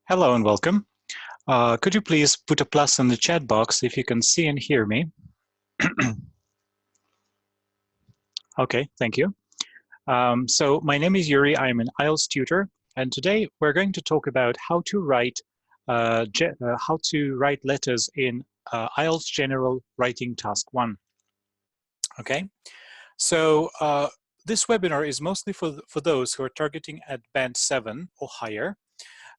Hello and welcome. Could you please put a plus in the chat box if you can see and hear me? Okay, thank you. So my name is Yuri. I'm an IELTS tutor, and today we're going to talk about how to write letters in IELTS General Writing Task 1. Okay, so this webinar is mostly for those who are targeting at band 7 or higher.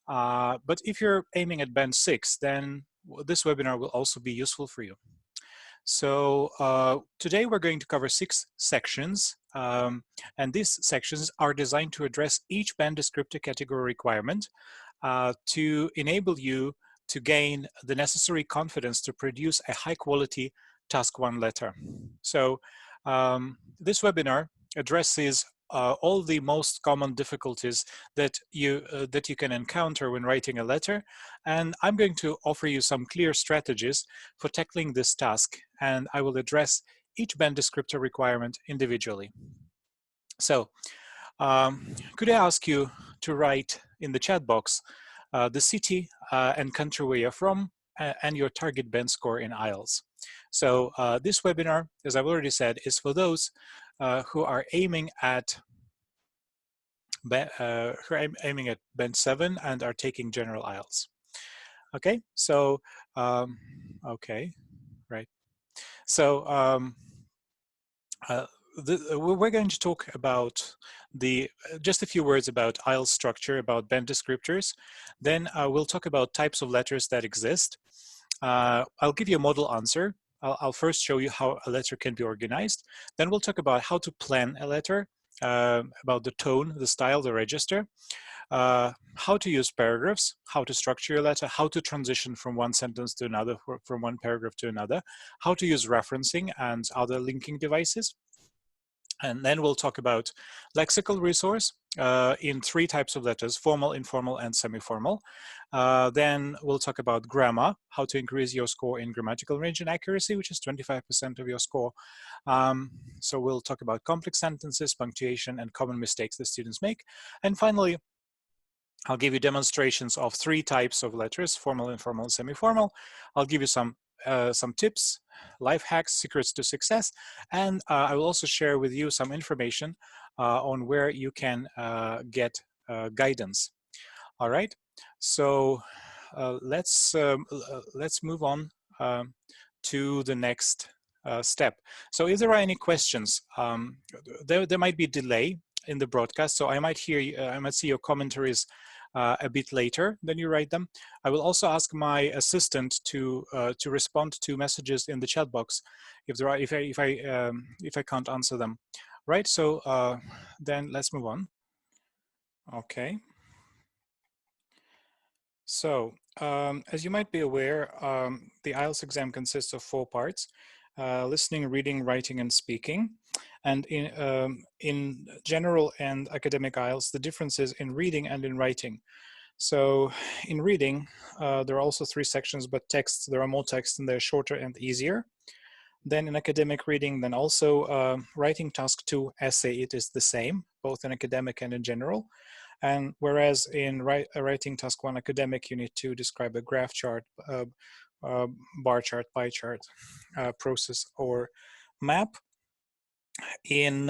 But if you're aiming at band 6, then this webinar will also be useful for you. So today we're going to cover 6 sections, and these sections are designed to address each band descriptor category requirement to enable you to gain the necessary confidence to produce a high quality task 1 letter. So this webinar addresses all the most common difficulties that you can encounter when writing a letter, and I'm going to offer you some clear strategies for tackling this task, and I will address each band descriptor requirement individually. So could I ask you to write in the chat box the city and country where you're from and your target band score in IELTS. So this webinar, as I've already said, is for those who are aiming at band 7 and are taking general IELTS. Okay, so okay, right. So we're going to talk about just a few words about IELTS structure, about band descriptors. Then we'll talk about types of letters that exist. I'll give you a model answer. I'll first show you how a letter can be organized. Then we'll talk about how to plan a letter, about the tone, the style, the register, how to use paragraphs, how to structure your letter, how to transition from one sentence to another, from one paragraph to another, how to use referencing and other linking devices. And then we'll talk about lexical resource in 3 types of letters: formal, informal, and semi-formal. Then we'll talk about grammar, how to increase your score in grammatical range and accuracy, which is 25% of your score. So we'll talk about complex sentences, punctuation, and common mistakes that students make. And finally, I'll give you demonstrations of 3 types of letters: formal, informal, and semi-formal. I'll give you some tips, life hacks, secrets to success, and I will also share with you some information on where you can get guidance. All right, so let's move on to the next step. So if there are any questions, there might be a delay in the broadcast, so I might see your commentaries a bit later than you write them. I will also ask my assistant to respond to messages in the chat box if I can't answer them. Right. So then let's move on. Okay. So as you might be aware, the IELTS exam consists of 4 parts: listening, reading, writing, and speaking. And in general and academic IELTS, the difference is in reading and in writing. So in reading, there are also 3 sections, but there are more texts and they're shorter and easier. Then in academic reading, then also writing task 2 essay, it is the same, both in academic and in general. And whereas in writing task 1 academic, you need to describe a graph chart, bar chart, pie chart, process, or map. In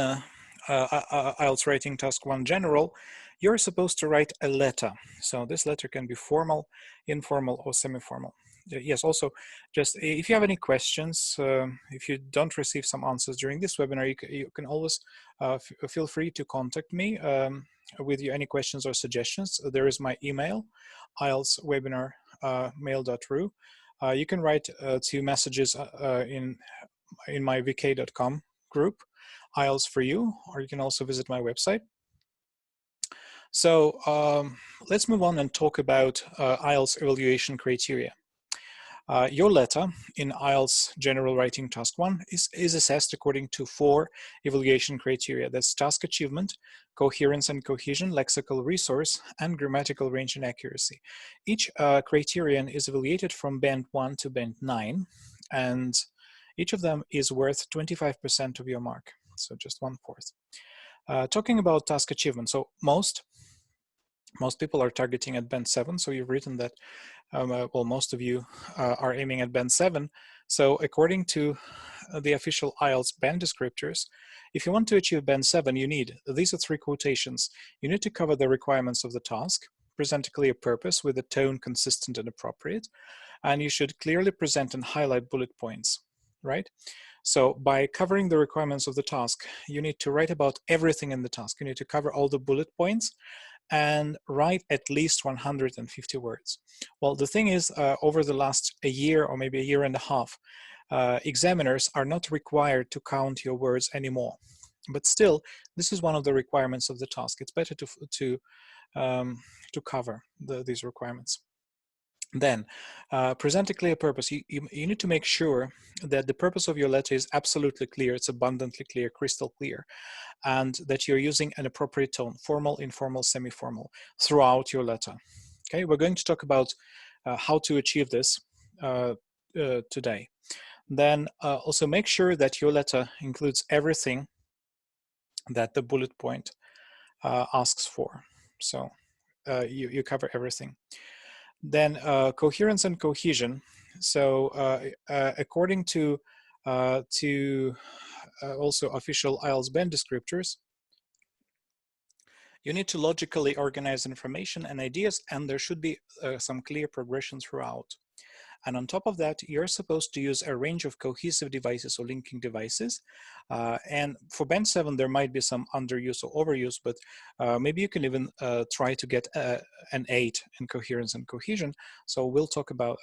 IELTS writing task 1 general, you're supposed to write a letter. So this letter can be formal, informal, or semi-formal. Yes, also, just if you have any questions, if you don't receive some answers during this webinar, you can always feel free to contact me with any questions or suggestions. There is my email, ieltswebinar@mail.ru. You can write 2 messages in my vk.com group, IELTS for you, or you can also visit my website. So let's move on and talk about IELTS evaluation criteria. Your letter in IELTS General Writing Task 1 is assessed according to 4 evaluation criteria. That's task achievement, coherence and cohesion, lexical resource, and grammatical range and accuracy. Each criterion is evaluated from band 1 to band 9, and each of them is worth 25% of your mark, so just 1/4. Talking about task achievement, so most Most people are targeting at band 7, so you've written that, well, most of you are aiming at band 7. So according to the official IELTS band descriptors, if you want to achieve band 7, you need, these are 3 quotations. You need to cover the requirements of the task, present a clear purpose with a tone consistent and appropriate, and you should clearly present and highlight bullet points, right? So by covering the requirements of the task, you need to write about everything in the task. You need to cover all the bullet points and write at least 150 words. Well, the thing is, over the last a year or maybe a year and a half, examiners are not required to count your words anymore. But still, this is one of the requirements of the task. It's better to cover these requirements. Then, present a clear purpose. You need to make sure that the purpose of your letter is absolutely clear, it's abundantly clear, crystal clear, and that you're using an appropriate tone, formal, informal, semi-formal, throughout your letter. Okay, we're going to talk about how to achieve this today. Then also make sure that your letter includes everything that the bullet point asks for. So you cover everything. Then coherence and cohesion. So according to also official IELTS band descriptors, you need to logically organize information and ideas, and there should be some clear progression throughout. And on top of that, you're supposed to use a range of cohesive devices or linking devices. And for band 7, there might be some underuse or overuse, but maybe you can even try to get an 8 in coherence and cohesion. So we'll talk about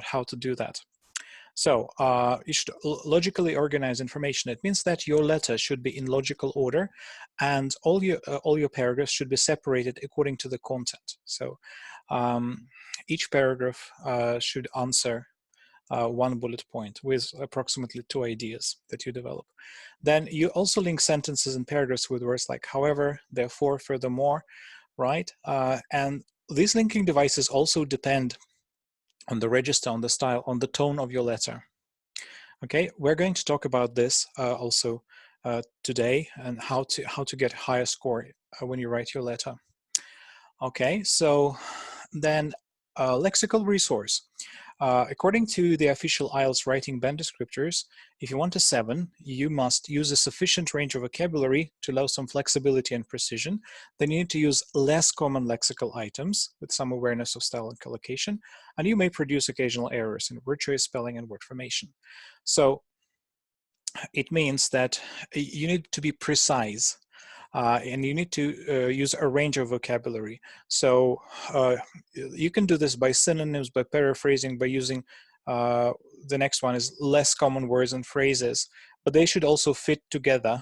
how to do that. So you should logically organize information. It means that your letter should be in logical order, and all your paragraphs should be separated according to the content. So each paragraph should answer one bullet point with approximately 2 ideas that you develop. Then you also link sentences and paragraphs with words like however, therefore, furthermore, right? And these linking devices also depend on the register, on the style, on the tone of your letter. Okay, we're going to talk about this also today, and how to get a higher score when you write your letter. Okay, so then lexical resource. According to the official IELTS writing band descriptors, if you want a 7, you must use a sufficient range of vocabulary to allow some flexibility and precision. Then you need to use less common lexical items with some awareness of style and collocation, and you may produce occasional errors in word choice, spelling, and word formation. So it means that you need to be precise. And you need to use a range of vocabulary. So you can do this by synonyms, by paraphrasing, by using the next one is less common words and phrases, but they should also fit together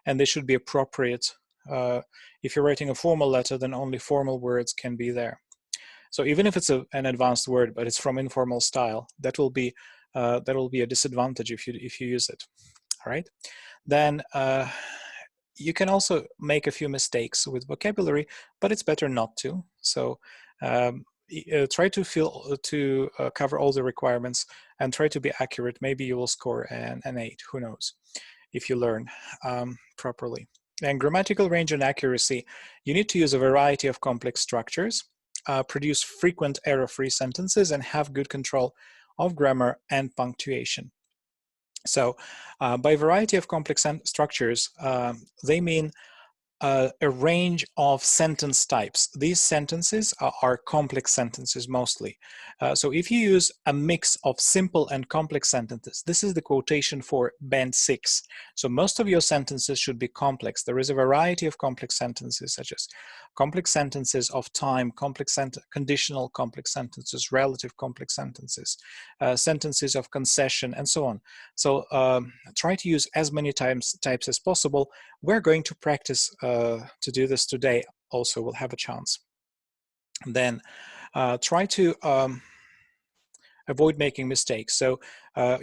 and they should be appropriate. If you're writing a formal letter, then only formal words can be there. So even if it's an advanced word, but it's from informal style, that will be a disadvantage if you use it. All right. Then you can also make a few mistakes with vocabulary, but it's better not to. So try to cover all the requirements and try to be accurate. Maybe you will score an 8, who knows, if you learn properly. And grammatical range and accuracy, you need to use a variety of complex structures, produce frequent error-free sentences, and have good control of grammar and punctuation. So by variety of complex structures, they mean a range of sentence types. These sentences are complex sentences mostly. So if you use a mix of simple and complex sentences, this is the quotation for band 6. So most of your sentences should be complex. There is a variety of complex sentences, such as complex sentences of time, conditional complex sentences, relative complex sentences, sentences of concession, and so on. So try to use as many types as possible. We're going to practice to do this today. Also, we'll have a chance. Then try to avoid making mistakes. So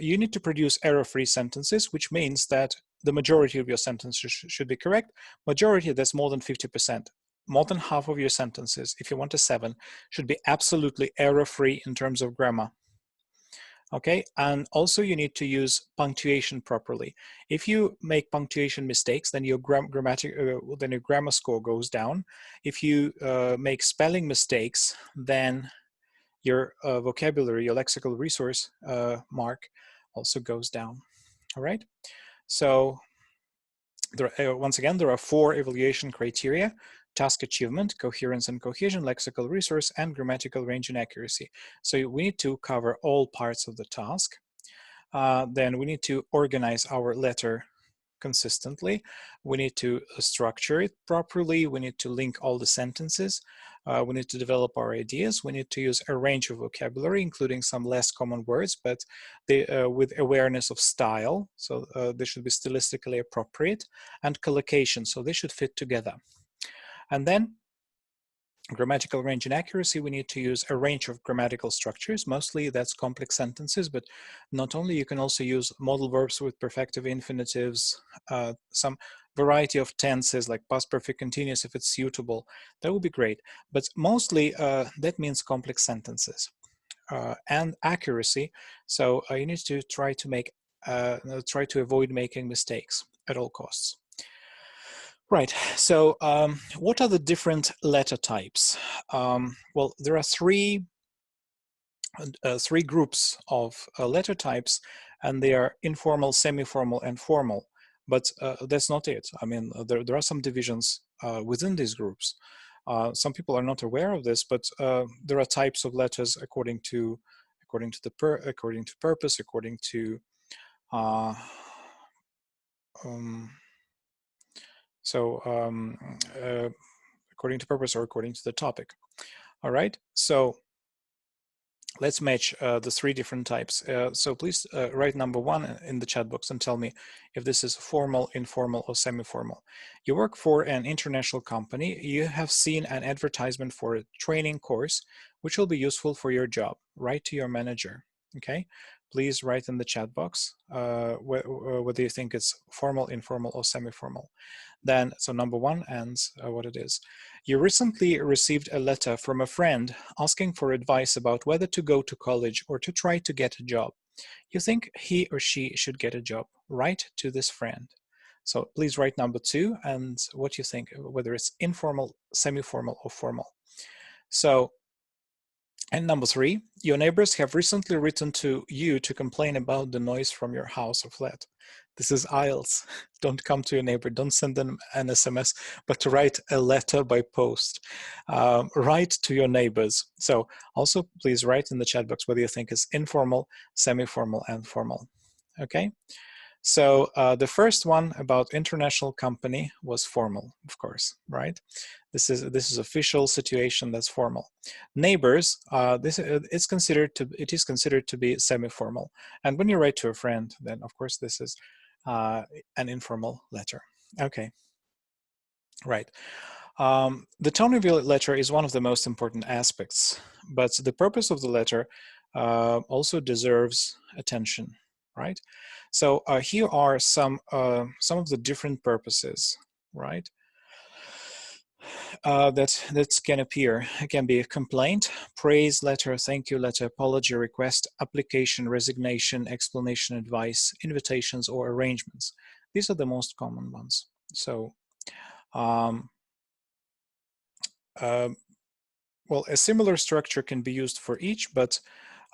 you need to produce error-free sentences, which means that the majority of your sentences should be correct. Majority, that's more than 50%. More than half of your sentences, if you want a 7, should be absolutely error-free in terms of grammar. Okay, and also you need to use punctuation properly. If you make punctuation mistakes, then your grammar score goes down. If you make spelling mistakes, then your vocabulary, your lexical resource mark also goes down. All right, so once again, there are 4 evaluation criteria: task achievement, coherence and cohesion, lexical resource, and grammatical range and accuracy. So we need to cover all parts of the task. Then we need to organize our letter consistently. We need to structure it properly. We need to link all the sentences. We need to develop our ideas. We need to use a range of vocabulary, including some less common words, but with awareness of style. So they should be stylistically appropriate, and collocation. So they should fit together. And then grammatical range and accuracy, we need to use a range of grammatical structures. Mostly that's complex sentences, but not only, you can also use modal verbs with perfective infinitives, some variety of tenses like past perfect continuous if it's suitable. That would be great. But mostly that means complex sentences and accuracy. So you need to try to avoid making mistakes at all costs. Right, so what are the different letter types? Well, there are three groups of letter types, and they are informal, semi-formal, and formal. But that's not it. I mean, there are some divisions within these groups. Some people are not aware of this, but there are types of letters according to purpose, according to according to purpose or according to the topic. All right, so let's match the 3 different types. So please write number 1 in the chat box and tell me if this is formal, informal, or semi-formal. You work for an international company. You have seen an advertisement for a training course, which will be useful for your job. Write to your manager, okay? Please write in the chat box whether you think it's formal, informal, or semi-formal. Then, so number 1 and what it is. You recently received a letter from a friend asking for advice about whether to go to college or to try to get a job. You think he or she should get a job. Write to this friend. So please write number 2 and what you think, whether it's informal, semi-formal, or formal. So, and number 3, your neighbors have recently written to you to complain about the noise from your house or flat. This is IELTS. Don't come to your neighbor. Don't send them an SMS, but to write a letter by post. Write to your neighbors. So also please write in the chat box whether you think it's informal, semi-formal, and formal. Okay. So the first one about international company was formal, of course, right? This is official situation, that's formal. Neighbors, it is considered to be semi-formal. And when you write to a friend, then of course this is an informal letter. Okay, right. The tone of your letter is one of the most important aspects, but the purpose of the letter also deserves attention, right? So here are some of the different purposes, right? That can appear. It can be a complaint, praise letter, thank you letter, apology request, application, resignation, explanation, advice, invitations, or arrangements. These are the most common ones. So, well, a similar structure can be used for each, but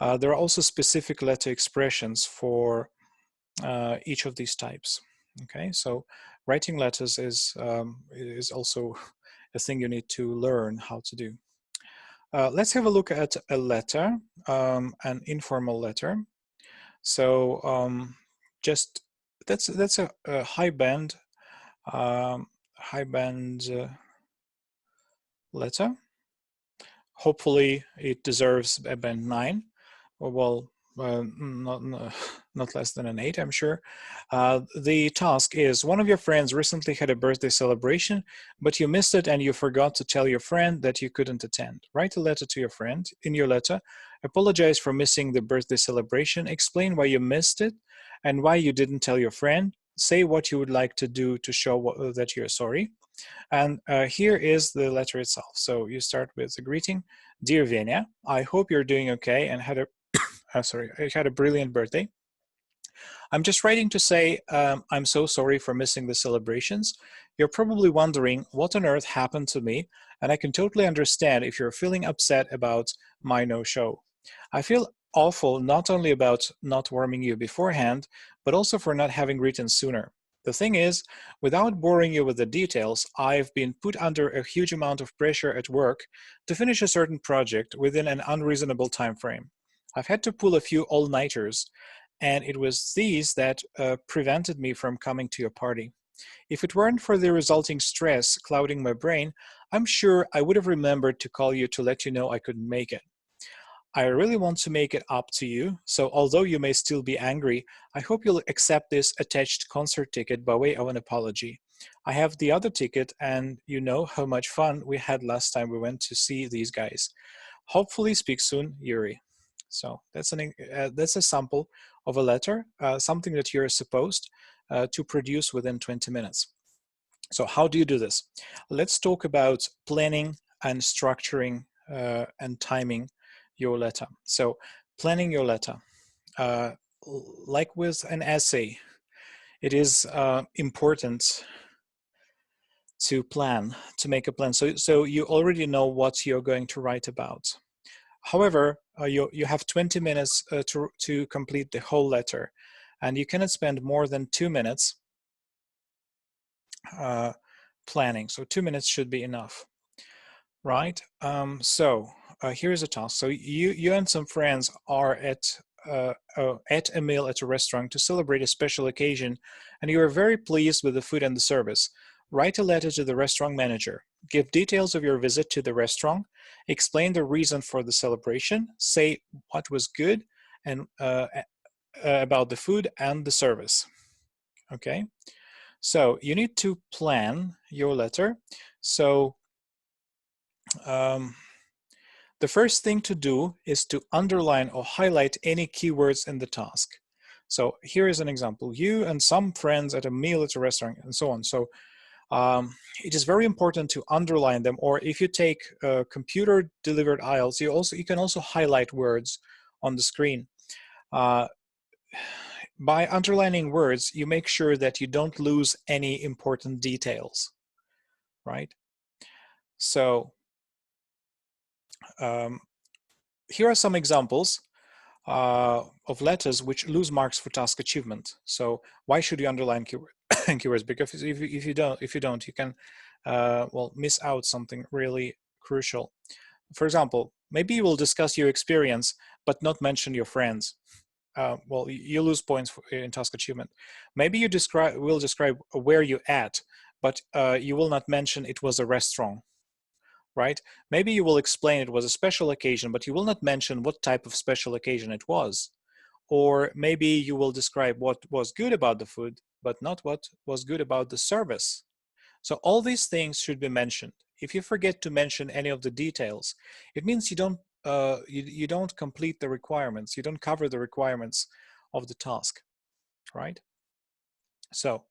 there are also specific letter expressions for each of these types. Okay, so writing letters is also a thing you need to learn how to do. Let's have a look at a letter, an informal letter. So just that's a high band letter. Hopefully it deserves a band 9. Well, not less than an 8, I'm sure. The task is, one of your friends recently had a birthday celebration, but you missed it and you forgot to tell your friend that you couldn't attend. Write a letter to your friend. In your letter, apologize for missing the birthday celebration, explain why you missed it and why you didn't tell your friend, say what you would like to do to show that you're sorry. And here is the letter itself. So you start with a greeting. Dear Venya, I hope you're doing okay and had a sorry, I had a brilliant birthday. I'm just writing to say I'm so sorry for missing the celebrations. You're probably wondering what on earth happened to me, and I can totally understand if you're feeling upset about my no-show. I feel awful not only about not warming you beforehand, but also for not having written sooner. The thing is, without boring you with the details, I've been put under a huge amount of pressure at work to finish a certain project within an unreasonable time frame. I've had to pull a few all-nighters, and it was these that prevented me from coming to your party. If it weren't for the resulting stress clouding my brain, I'm sure I would have remembered to call you to let you know I couldn't make it. I really want to make it up to you, so although you may still be angry, I hope you'll accept this attached concert ticket by way of an apology. I have the other ticket, and you know how much fun we had last time we went to see these guys. Hopefully speak soon, Yuri. So that's a sample of a letter, something that you're supposed to produce within 20 minutes. So how do you do this? Let's talk about planning and structuring and timing your letter. So planning your letter, like with an essay, it is important to plan, to make a plan. So you already know what you're going to write about. However, you have 20 minutes to complete the whole letter, and you cannot spend more than 2 minutes planning. So 2 minutes should be enough, right? Here's a task. So you and some friends are at a meal at a restaurant to celebrate a special occasion, and you are very pleased with the food and the service. Write a letter to the restaurant manager. Give details of your visit to the restaurant. Explain the reason for the celebration. Say what was good and about the food and the service. Okay, so you need to plan your letter. So the first thing to do is to underline or highlight any keywords in the task. So here is an example. You and some friends at a meal at a restaurant and so on. So it is very important to underline them, or if you take computer delivered IELTS, you can also highlight words on the screen. By underlining words, you make sure that you don't lose any important details, right? So here are some examples of letters which lose marks for task achievement. So why should you underline keywords? Because if you don't, you can well, miss out something really crucial. For example, maybe you will discuss your experience but not mention your friends. Well, you lose points in task achievement. Maybe you will describe where you at, but you will not mention it was a restaurant, right? Maybe you will explain it was a special occasion, but you will not mention what type of special occasion it was. Or maybe you will describe what was good about the food, but not what was good about the service. So all these things should be mentioned. If you forget to mention any of the details, it means you don't you don't complete the requirements. You don't cover the requirements of the task, right? So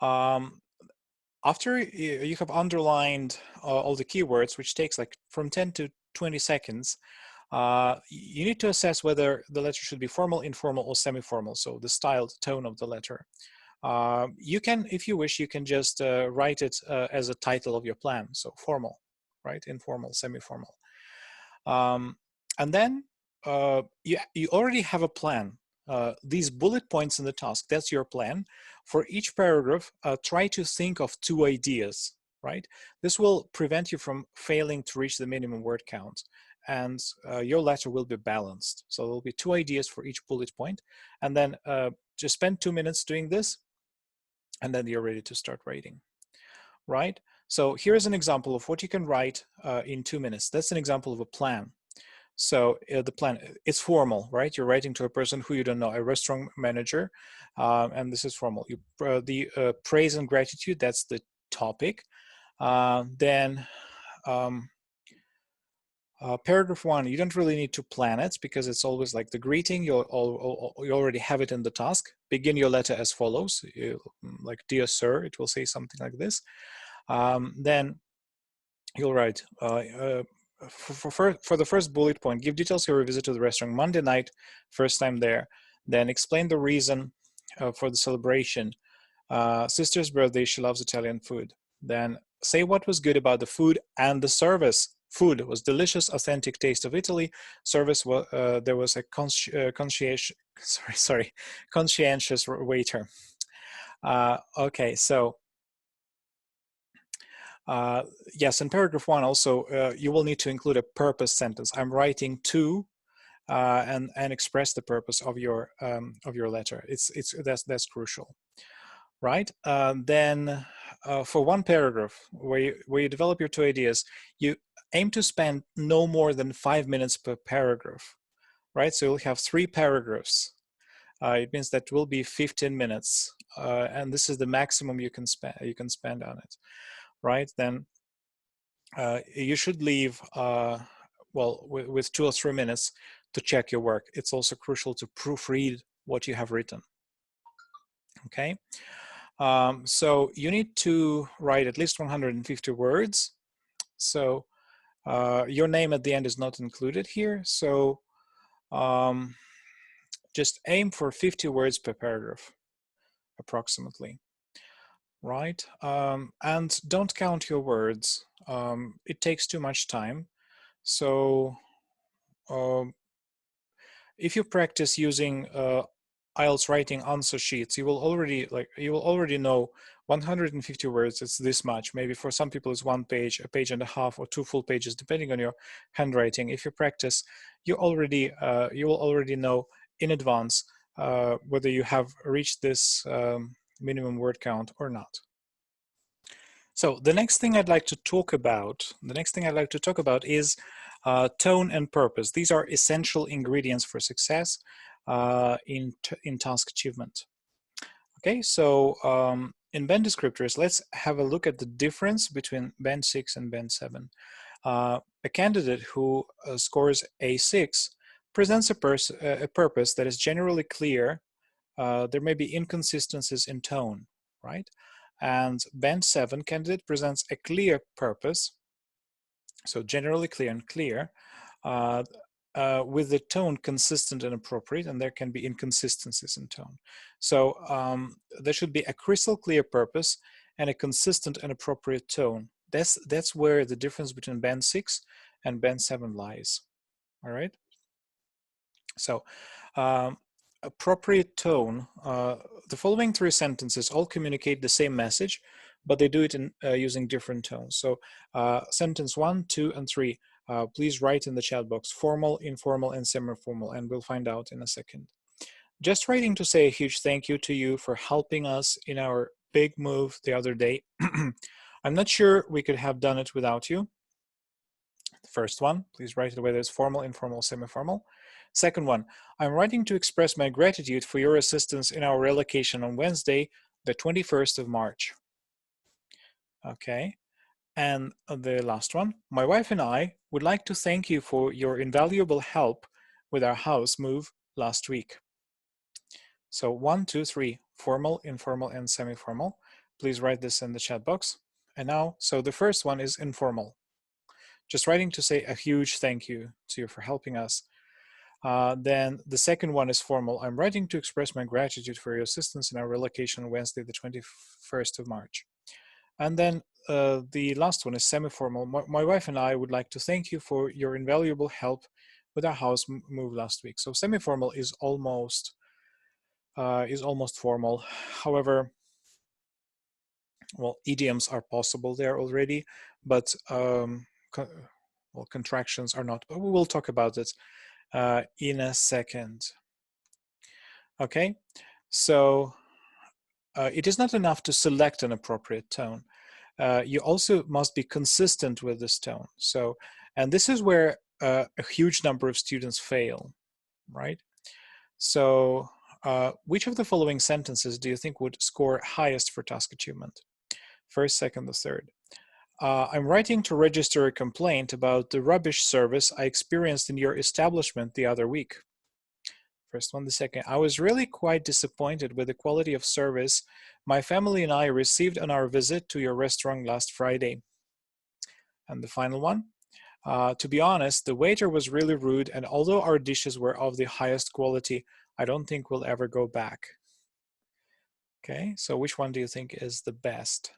after you have underlined all the keywords, which takes like from 10 to 20 seconds, you need to assess whether the letter should be formal, informal, or semi-formal. So the style, the tone of the letter. You can, if you wish, you can just write it as a title of your plan. So formal, right? Informal, semi-formal. And then you already have a plan. These bullet points in the task, that's your plan. For each paragraph, try to think of 2 ideas, right? This will prevent you from failing to reach the minimum word count, and your letter will be balanced. So there will be 2 ideas for each bullet point, and then just spend 2 minutes doing this, and then you're ready to start writing, right? So here's an example of what you can write in 2 minutes. That's an example of a plan. So the plan, it's formal, right? You're writing to a person who you don't know, a restaurant manager, and this is formal. The praise and gratitude, that's the topic. Then paragraph 1, you don't really need to plan it because it's always like the greeting. You already have it in the task. Begin your letter as follows, like dear sir, it will say something like this. Then you'll write, for the first bullet point, give details of your visit to the restaurant Monday night, first time there. Then explain the reason for the celebration. Sister's birthday, she loves Italian food. Then say what was good about the food and the service. Food was delicious, authentic taste of Italy. Service was there was a conscientious waiter. Okay, so yes, in paragraph 1 also you will need to include a purpose sentence. I'm writing to and express the purpose of your letter. That's crucial, right? Then for one paragraph where you develop your 2 ideas, you aim to spend no more than 5 minutes per paragraph, right? So you'll have 3 paragraphs. It means that will be 15 minutes, and this is the maximum you can spend on it, right? Then you should leave well with 2 or 3 minutes to check your work. It's also crucial to proofread what you have written. Okay, so you need to write at least 150 words. So your name at the end is not included here. So just aim for 50 words per paragraph, approximately, right? And don't count your words. It takes too much time. So if you practice using IELTS writing answer sheets, you will already know 150 words. It's this much. Maybe for some people it's 1 page, a page and a half, or 2 full pages, depending on your handwriting. If you practice, you will already know in advance whether you have reached this minimum word count or not. So the next thing I'd like to talk about, is tone and purpose. These are essential ingredients for success in task achievement. Okay, so in band descriptors, let's have a look at the difference between band 6 and band 7. A candidate who scores A6 presents a purpose that is generally clear. There may be inconsistencies in tone, right? And band 7 candidate presents a clear purpose, so generally clear and clear, with the tone consistent and appropriate, and there can be inconsistencies in tone. So there should be a crystal clear purpose and a consistent and appropriate tone. That's where the difference between band 6 and band 7 lies. All right. So appropriate tone. The following 3 sentences all communicate the same message, but they do it in using different tones. So sentence 1, 2, and 3. Please write in the chat box formal, informal, and semi-formal, and we'll find out in a second. Just writing to say a huge thank you to you for helping us in our big move the other day. I'm not sure we could have done it without you. The first one, please write it whether it's formal, informal, semi-formal. Second one, I'm writing to express my gratitude for your assistance in our relocation on Wednesday, the 21st of March. Okay. And the last one, my wife and I would like to thank you for your invaluable help with our house move last week. So 1, 2, 3, formal, informal, and semi-formal. Please write this in the chat box. And now, so the first one is informal. Just writing to say a huge thank you to you for helping us. Then the second one is formal. I'm writing to express my gratitude for your assistance in our relocation on Wednesday, the 21st of March. And then the last one is semi-formal. My wife and I would like to thank you for your invaluable help with our house move last week. So semi-formal is almost formal. However, well, idioms are possible there already, but well, contractions are not. But we will talk about it in a second. Okay, so it is not enough to select an appropriate tone. You also must be consistent with this tone. So, and this is where a huge number of students fail, right? So which of the following sentences do you think would score highest for task achievement? First, second, or third? I'm writing to register a complaint about the rubbish service I experienced in your establishment the other week. First one. The second, I was really quite disappointed with the quality of service my family and I received on our visit to your restaurant last Friday. And the final one, To be honest, the waiter was really rude, and although our dishes were of the highest quality, I don't think we'll ever go back. Okay, so which one do you think is the best?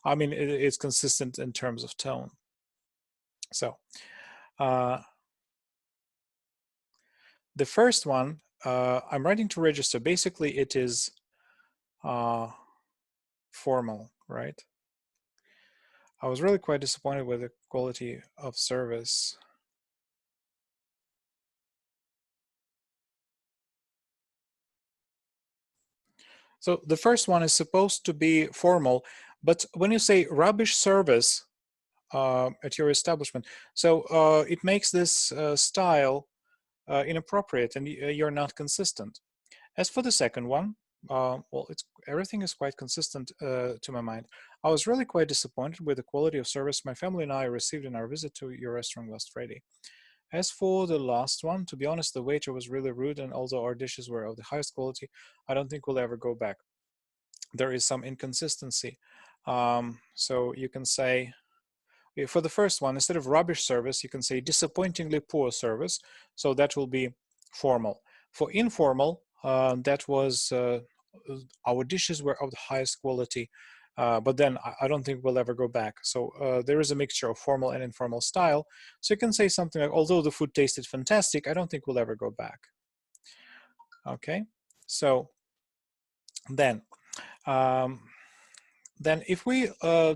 I mean, it's consistent in terms of tone. So, the first one, I'm writing to register. Basically, it is formal, right? I was really quite disappointed with the quality of service. So the first one is supposed to be formal, but when you say rubbish service at your establishment, so it makes this style inappropriate, and you're not consistent. As for the second one, well, everything is quite consistent to my mind. I was really quite disappointed with the quality of service my family and I received in our visit to your restaurant last Friday. As for the last one, to be honest, the waiter was really rude, and although our dishes were of the highest quality, I don't think we'll ever go back. There is some inconsistency. So you can say, for the first one, instead of rubbish service, you can say disappointingly poor service. So that will be formal. For informal, that was our dishes were of the highest quality, but then I don't think we'll ever go back. So there is a mixture of formal and informal style. So you can say something like, although the food tasted fantastic, I don't think we'll ever go back. Okay, so then if we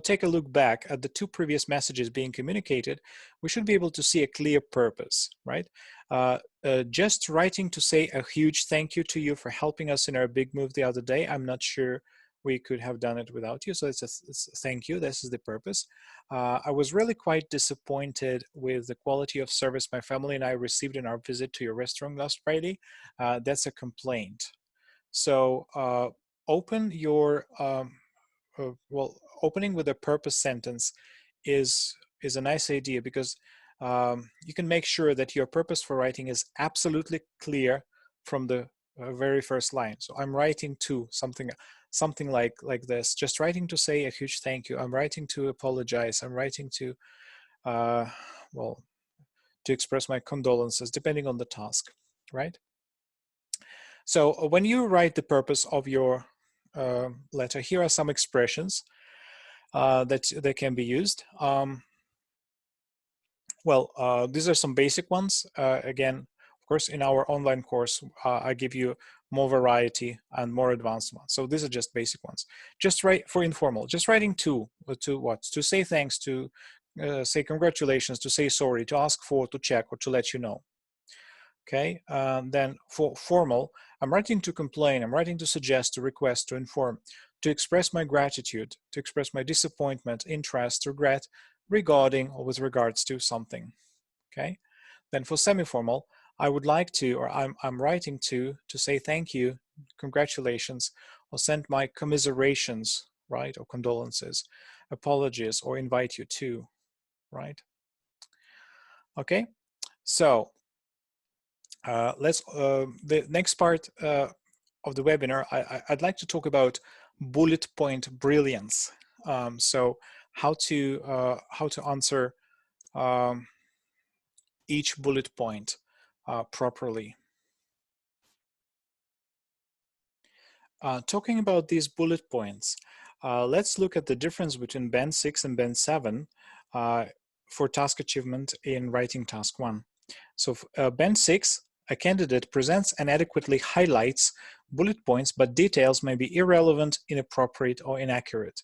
take a look back at the two previous messages being communicated, we should be able to see a clear purpose, right? Just writing to say a huge thank you to you for helping us in our big move the other day. I'm not sure we could have done it without you. So it's a thank you. This is the purpose. I was really quite disappointed with the quality of service my family and I received in our visit to your restaurant last Friday. That's a complaint. So open your well, opening with a purpose sentence is a nice idea, because you can make sure that your purpose for writing is absolutely clear from the very first line. So I'm writing to something like this, just writing to say a huge thank you. I'm writing to apologize. I'm writing to well, to express my condolences, depending on the task, right? So when you write the purpose of your letter, here are some expressions that can be used. Well, these are some basic ones. Again, of course, in our online course, I give you more variety and more advanced ones. So these are just basic ones. Just write for informal, just writing to what? To say thanks, to say congratulations, to say sorry, to ask for, to check, or to let you know. Okay, then for formal, I'm writing to complain, I'm writing to suggest, to request, to inform, to express my gratitude, to express my disappointment, interest, regret regarding or with regards to something. Okay, then for semi-formal, I would like to, or I'm writing to say thank you, congratulations, or send my commiserations, right, or condolences, apologies, or invite you to, right? Okay, so the next part of the webinar, I'd like to talk about bullet point brilliance. So how to answer each bullet point properly. Talking about these bullet points, let's look at the difference between Band 6 and Band 7 for task achievement in writing task 1. So Band 6, a candidate presents and adequately highlights bullet points, but details may be irrelevant, inappropriate, or inaccurate.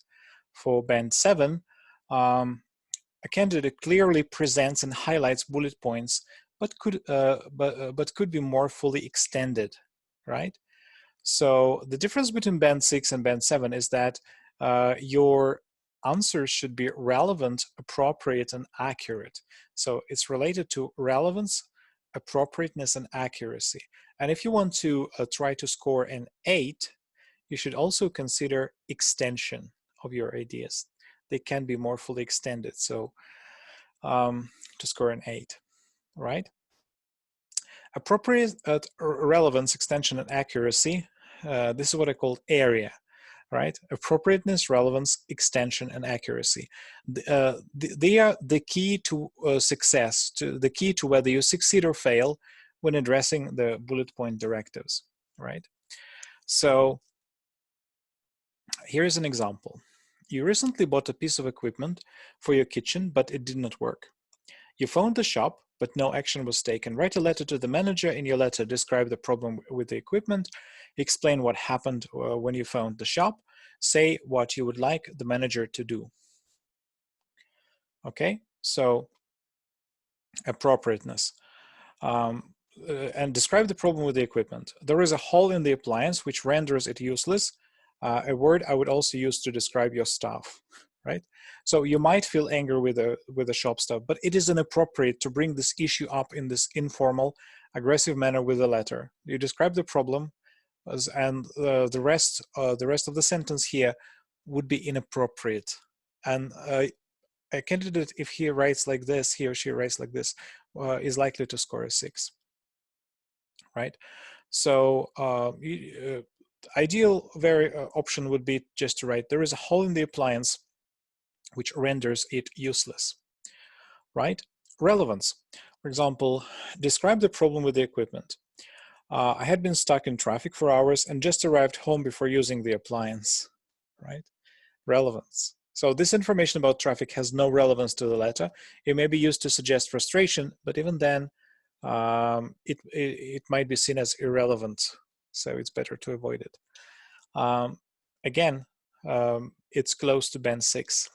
For Band 7, a candidate clearly presents and highlights bullet points, but could be more fully extended, right? So the difference between Band 6 and Band 7 is that your answers should be relevant, appropriate, and accurate. So it's related to relevance, appropriateness, and accuracy. And if you want to try to score an 8, you should also consider extension of your ideas. They can be more fully extended. So to score an 8, right? Appropriate relevance, extension, and accuracy. This is what I call A.R.E.A right? Appropriateness, relevance, extension, and accuracy. They are the key to success, the key to whether you succeed or fail when addressing the bullet point directives, right? So here's an example. You recently bought a piece of equipment for your kitchen, but it did not work. You phoned the shop, but no action was taken. Write a letter to the manager. In your letter, describe the problem with the equipment, explain what happened when you phoned the shop, say what you would like the manager to do. Okay, so appropriateness. And describe the problem with the equipment. There is a hole in the appliance which renders it useless. A word I would also use to describe your staff, right? So you might feel anger with the shop staff, but it is inappropriate to bring this issue up in this informal, aggressive manner with a letter. You describe the problem, and the rest of the sentence here would be inappropriate. And a candidate, if he writes like this, he or she writes like this, is likely to score a 6. Right? So ideal option would be just to write, there is a hole in the appliance which renders it useless, right? Relevance. For example, describe the problem with the equipment. I had been stuck in traffic for hours and just arrived home before using the appliance, right? Relevance. So this information about traffic has no relevance to the letter. It may be used to suggest frustration, but even then, it might be seen as irrelevant, so it's better to avoid it. Again, it's close to band 6.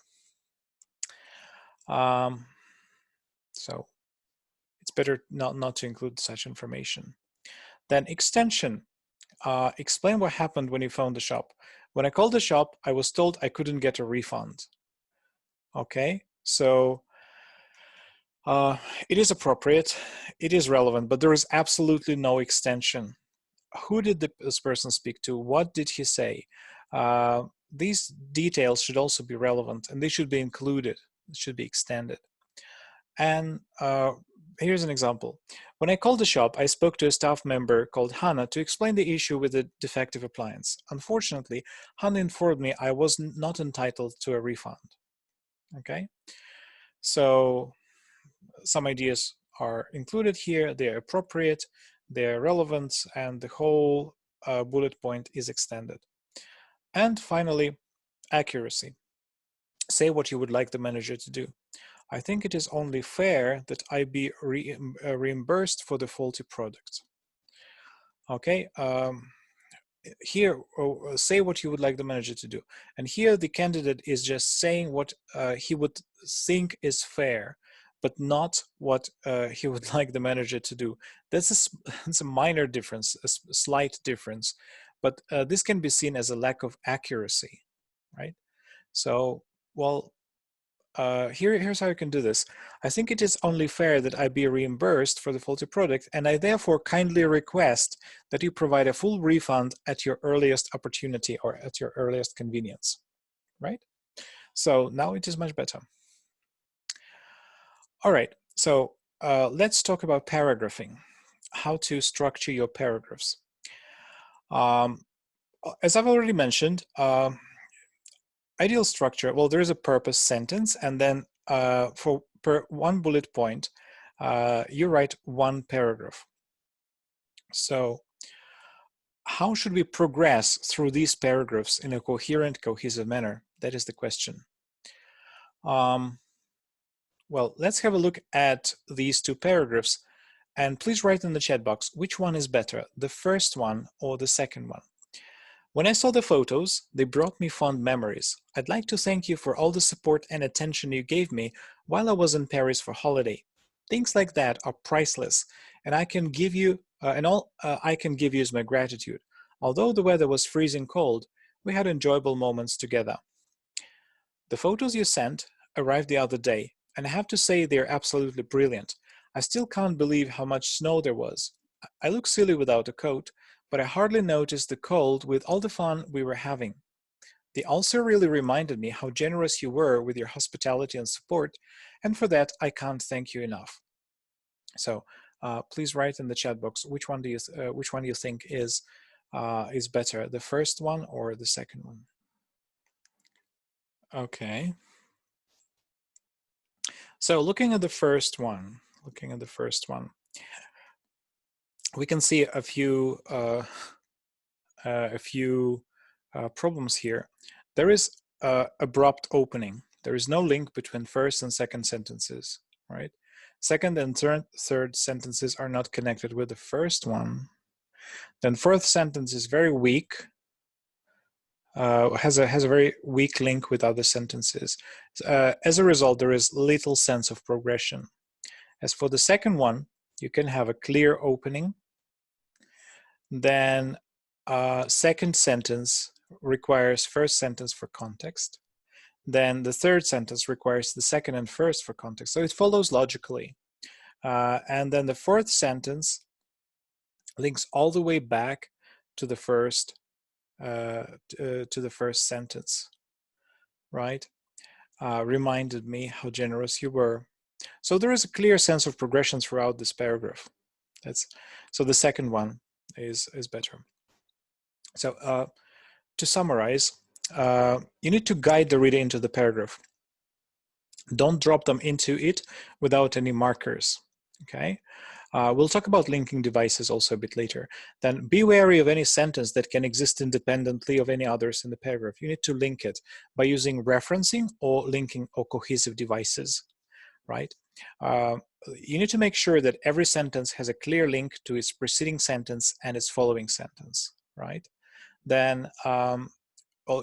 So it's better not to include such information. Then extension. Explain what happened when you phoned the shop. When I called the shop, I was told I couldn't get a refund. Okay, so it is appropriate, it is relevant, but there is absolutely no extension. Who did this person speak to? What did he say? These details should also be relevant, and they should be included. It should be extended. And here's an example. When I called the shop, I spoke to a staff member called Hannah to explain the issue with the defective appliance. Unfortunately, Hannah informed me I was not entitled to a refund. Okay, so some ideas are included here. They're appropriate, they're relevant, and the whole bullet point is extended. And finally, accuracy. Say what you would like the manager to do. I think it is only fair that I be reimbursed for the faulty product. Okay, here, say what you would like the manager to do. And here the candidate is just saying what he would think is fair, but not what he would like the manager to do. That's a minor difference, a slight difference, but this can be seen as a lack of accuracy, right? So, well, here's how you can do this. I think it is only fair that I be reimbursed for the faulty product, and I therefore kindly request that you provide a full refund at your earliest opportunity or at your earliest convenience, right? So now it is much better. All right, so let's talk about paragraphing, how to structure your paragraphs. As I've already mentioned, ideal structure, well, there is a purpose sentence, and then per one bullet point, you write one paragraph. So how should we progress through these paragraphs in a coherent, cohesive manner? That is the question. Well, let's have a look at these two paragraphs, and please write in the chat box which one is better, the first one or the second one. When I saw the photos, they brought me fond memories. I'd like to thank you for all the support and attention you gave me while I was in Paris for holiday. Things like that are priceless, and I can give you, all I can give you is my gratitude. Although the weather was freezing cold, we had enjoyable moments together. The photos you sent arrived the other day, and I have to say they're absolutely brilliant. I still can't believe how much snow there was. I look silly without a coat, but I hardly noticed the cold with all the fun we were having. They also really reminded me how generous you were with your hospitality and support, and for that I can't thank you enough. So please write in the chat box which one you think is better, the first one or the second one. Okay. So looking at the first one, we can see a few problems here. There is abrupt opening. There is no link between first and second sentences, right? Second and third sentences are not connected with the first one. Then fourth sentence is very weak, has a very weak link with other sentences. As a result, there is little sense of progression. As for the second one, you can have a clear opening. Then second sentence requires first sentence for context. Then the third sentence requires the second and first for context. So it follows logically. And then the fourth sentence links all the way back to the first sentence, right? Reminded me how generous you were. So there is a clear sense of progression throughout this paragraph. So the second one is better. So to summarize, you need to guide the reader into the paragraph. Don't drop them into it without any markers, okay? We'll talk about linking devices also a bit later. Then be wary of any sentence that can exist independently of any others in the paragraph. You need to link it by using referencing or linking or cohesive devices, right? You need to make sure that every sentence has a clear link to its preceding sentence and its following sentence, right? Then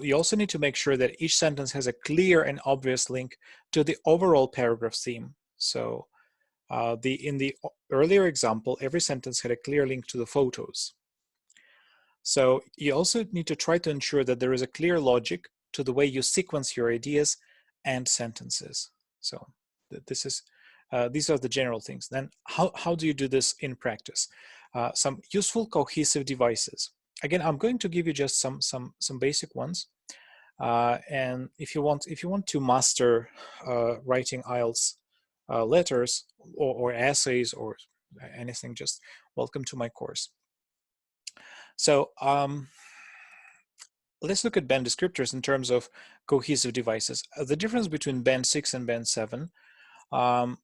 you also need to make sure that each sentence has a clear and obvious link to the overall paragraph theme. So in the earlier example, every sentence had a clear link to the photos. So you also need to try to ensure that there is a clear logic to the way you sequence your ideas and sentences. So these are the general things. Then how do you do this in practice? Some useful cohesive devices. Again, I'm going to give you just some basic ones. And if you want to master writing IELTS letters or essays or anything, just welcome to my course. So let's look at band descriptors in terms of cohesive devices. The difference between band 6 and band 7. At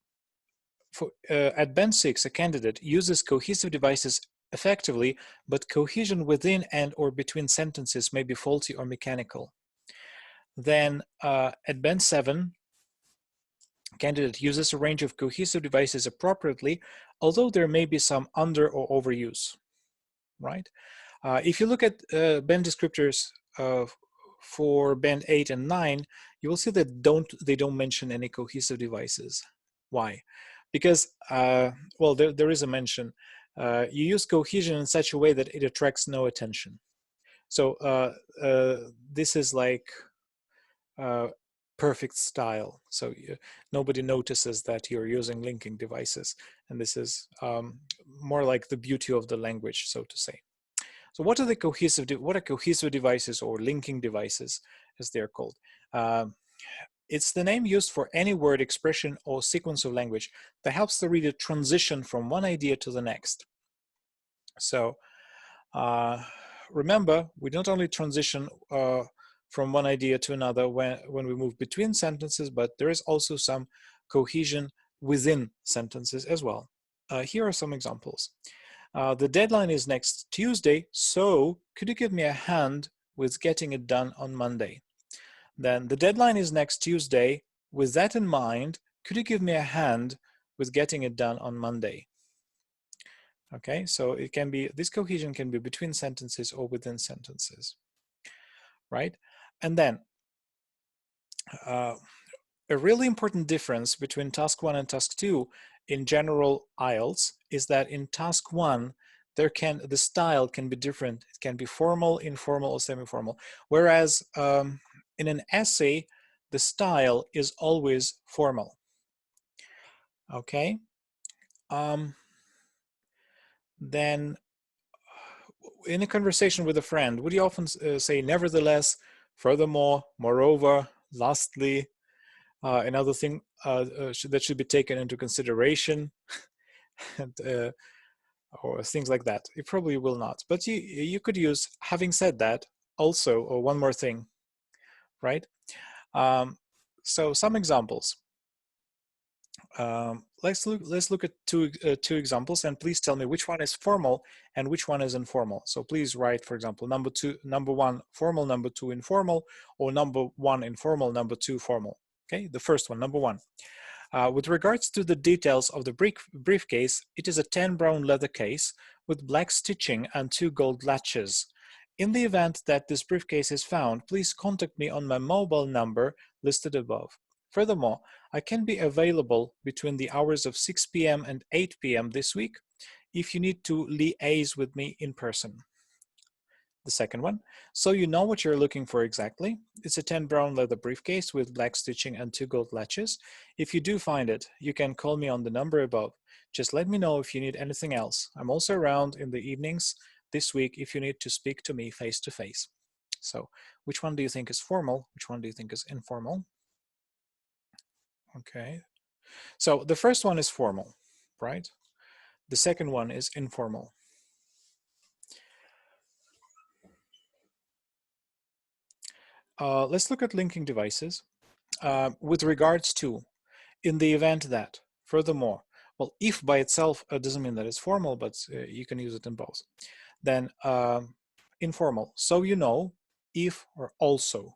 band 6, a candidate uses cohesive devices effectively, but cohesion within and or between sentences may be faulty or mechanical. Then at band 7, candidate uses a range of cohesive devices appropriately, although there may be some under or overuse, right? If you look at band descriptors for band 8 and 9, you will see that they don't mention any cohesive devices. Why? Because, well, there is a mention. You use cohesion in such a way that it attracts no attention. So this is like perfect style. So nobody notices that you're using linking devices. And this is more like the beauty of the language, so to say. So what are cohesive devices or linking devices, as they're called? It's the name used for any word, expression, or sequence of language that helps the reader transition from one idea to the next. So remember, we don't only transition from one idea to another when we move between sentences, but there is also some cohesion within sentences as well. Here are some examples. The deadline is next Tuesday, so could you give me a hand with getting it done on Monday? Then the deadline is next Tuesday. With that in mind, could you give me a hand with getting it done on Monday? Okay, so it can be, this cohesion can be between sentences or within sentences, right? And then a really important difference between task 1 and task 2 in general IELTS is that in task 1, the style can be different. It can be formal, informal, or semi-formal. Whereas in an essay, the style is always formal. Okay. Then in a conversation with a friend, would you often say nevertheless, furthermore, moreover, lastly, another thing that should be taken into consideration, and, or things like that? You probably will not, but you could use having said that also, or one more thing, right? So some examples. Let's look at two examples, and please tell me which one is formal and which one is informal. So please write, for example, number one formal, number two informal, or number one informal, number two formal. Okay, the first one, number one. With regards to the details of the briefcase, it is a tan brown leather case with black stitching and 2 gold latches. In the event that this briefcase is found, please contact me on my mobile number listed above. Furthermore, I can be available between the hours of 6 p.m. and 8 p.m. this week if you need to liaise with me in person. The second one, so you know what you're looking for exactly. It's a tan brown leather briefcase with black stitching and 2 gold latches. If you do find it, you can call me on the number above. Just let me know if you need anything else. I'm also around in the evenings this week if you need to speak to me face to face. So which one do you think is formal? Which one do you think is informal? Okay, so the first one is formal, right? The second one is informal. Let's look at linking devices with regards to, in the event that, furthermore, well, if by itself doesn't mean that it's formal, but you can use it in both. Then informal, so you know, if or also,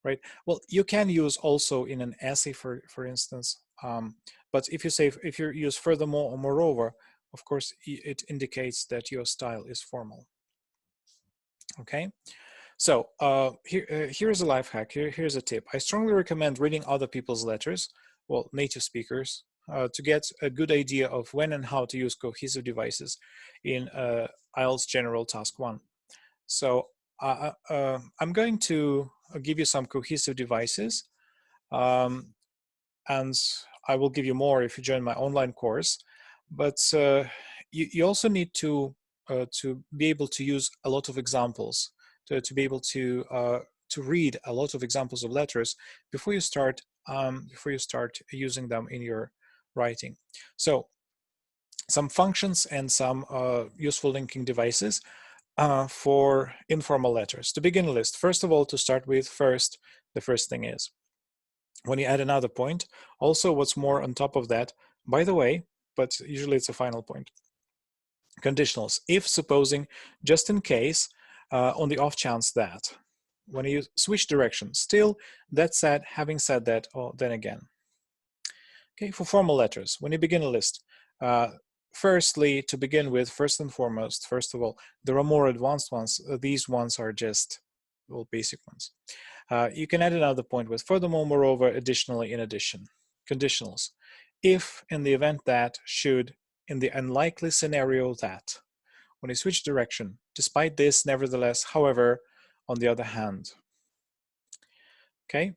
right? Well, you can use also in an essay, for instance, but if you use furthermore or moreover, of course, it indicates that your style is formal. Okay. So here's a life hack. Here's a tip. I strongly recommend reading other people's letters, well, native speakers, to get a good idea of when and how to use cohesive devices in IELTS General Task 1. So I'm going to give you some cohesive devices, and I will give you more if you join my online course. But you also need to be able to use a lot of examples, to be able to read a lot of examples of letters before you start using them in your writing. So some functions and some useful linking devices for informal letters. To begin a list, first of all, to start with, the first thing is, when you add another point, also what's more on top of that, by the way, but usually it's a final point. Conditionals, if, supposing, just in case, on the off chance that. When you switch direction, still, that said, having said that, or then again. Okay, for formal letters, when you begin a list, firstly, to begin with, first and foremost, first of all, there are more advanced ones. These ones are just, well, basic ones. You can add another point with furthermore, moreover, additionally, in addition. Conditionals, if, in the event that, should, in the unlikely scenario that. When you switch direction, despite this, nevertheless, however, on the other hand. Okay,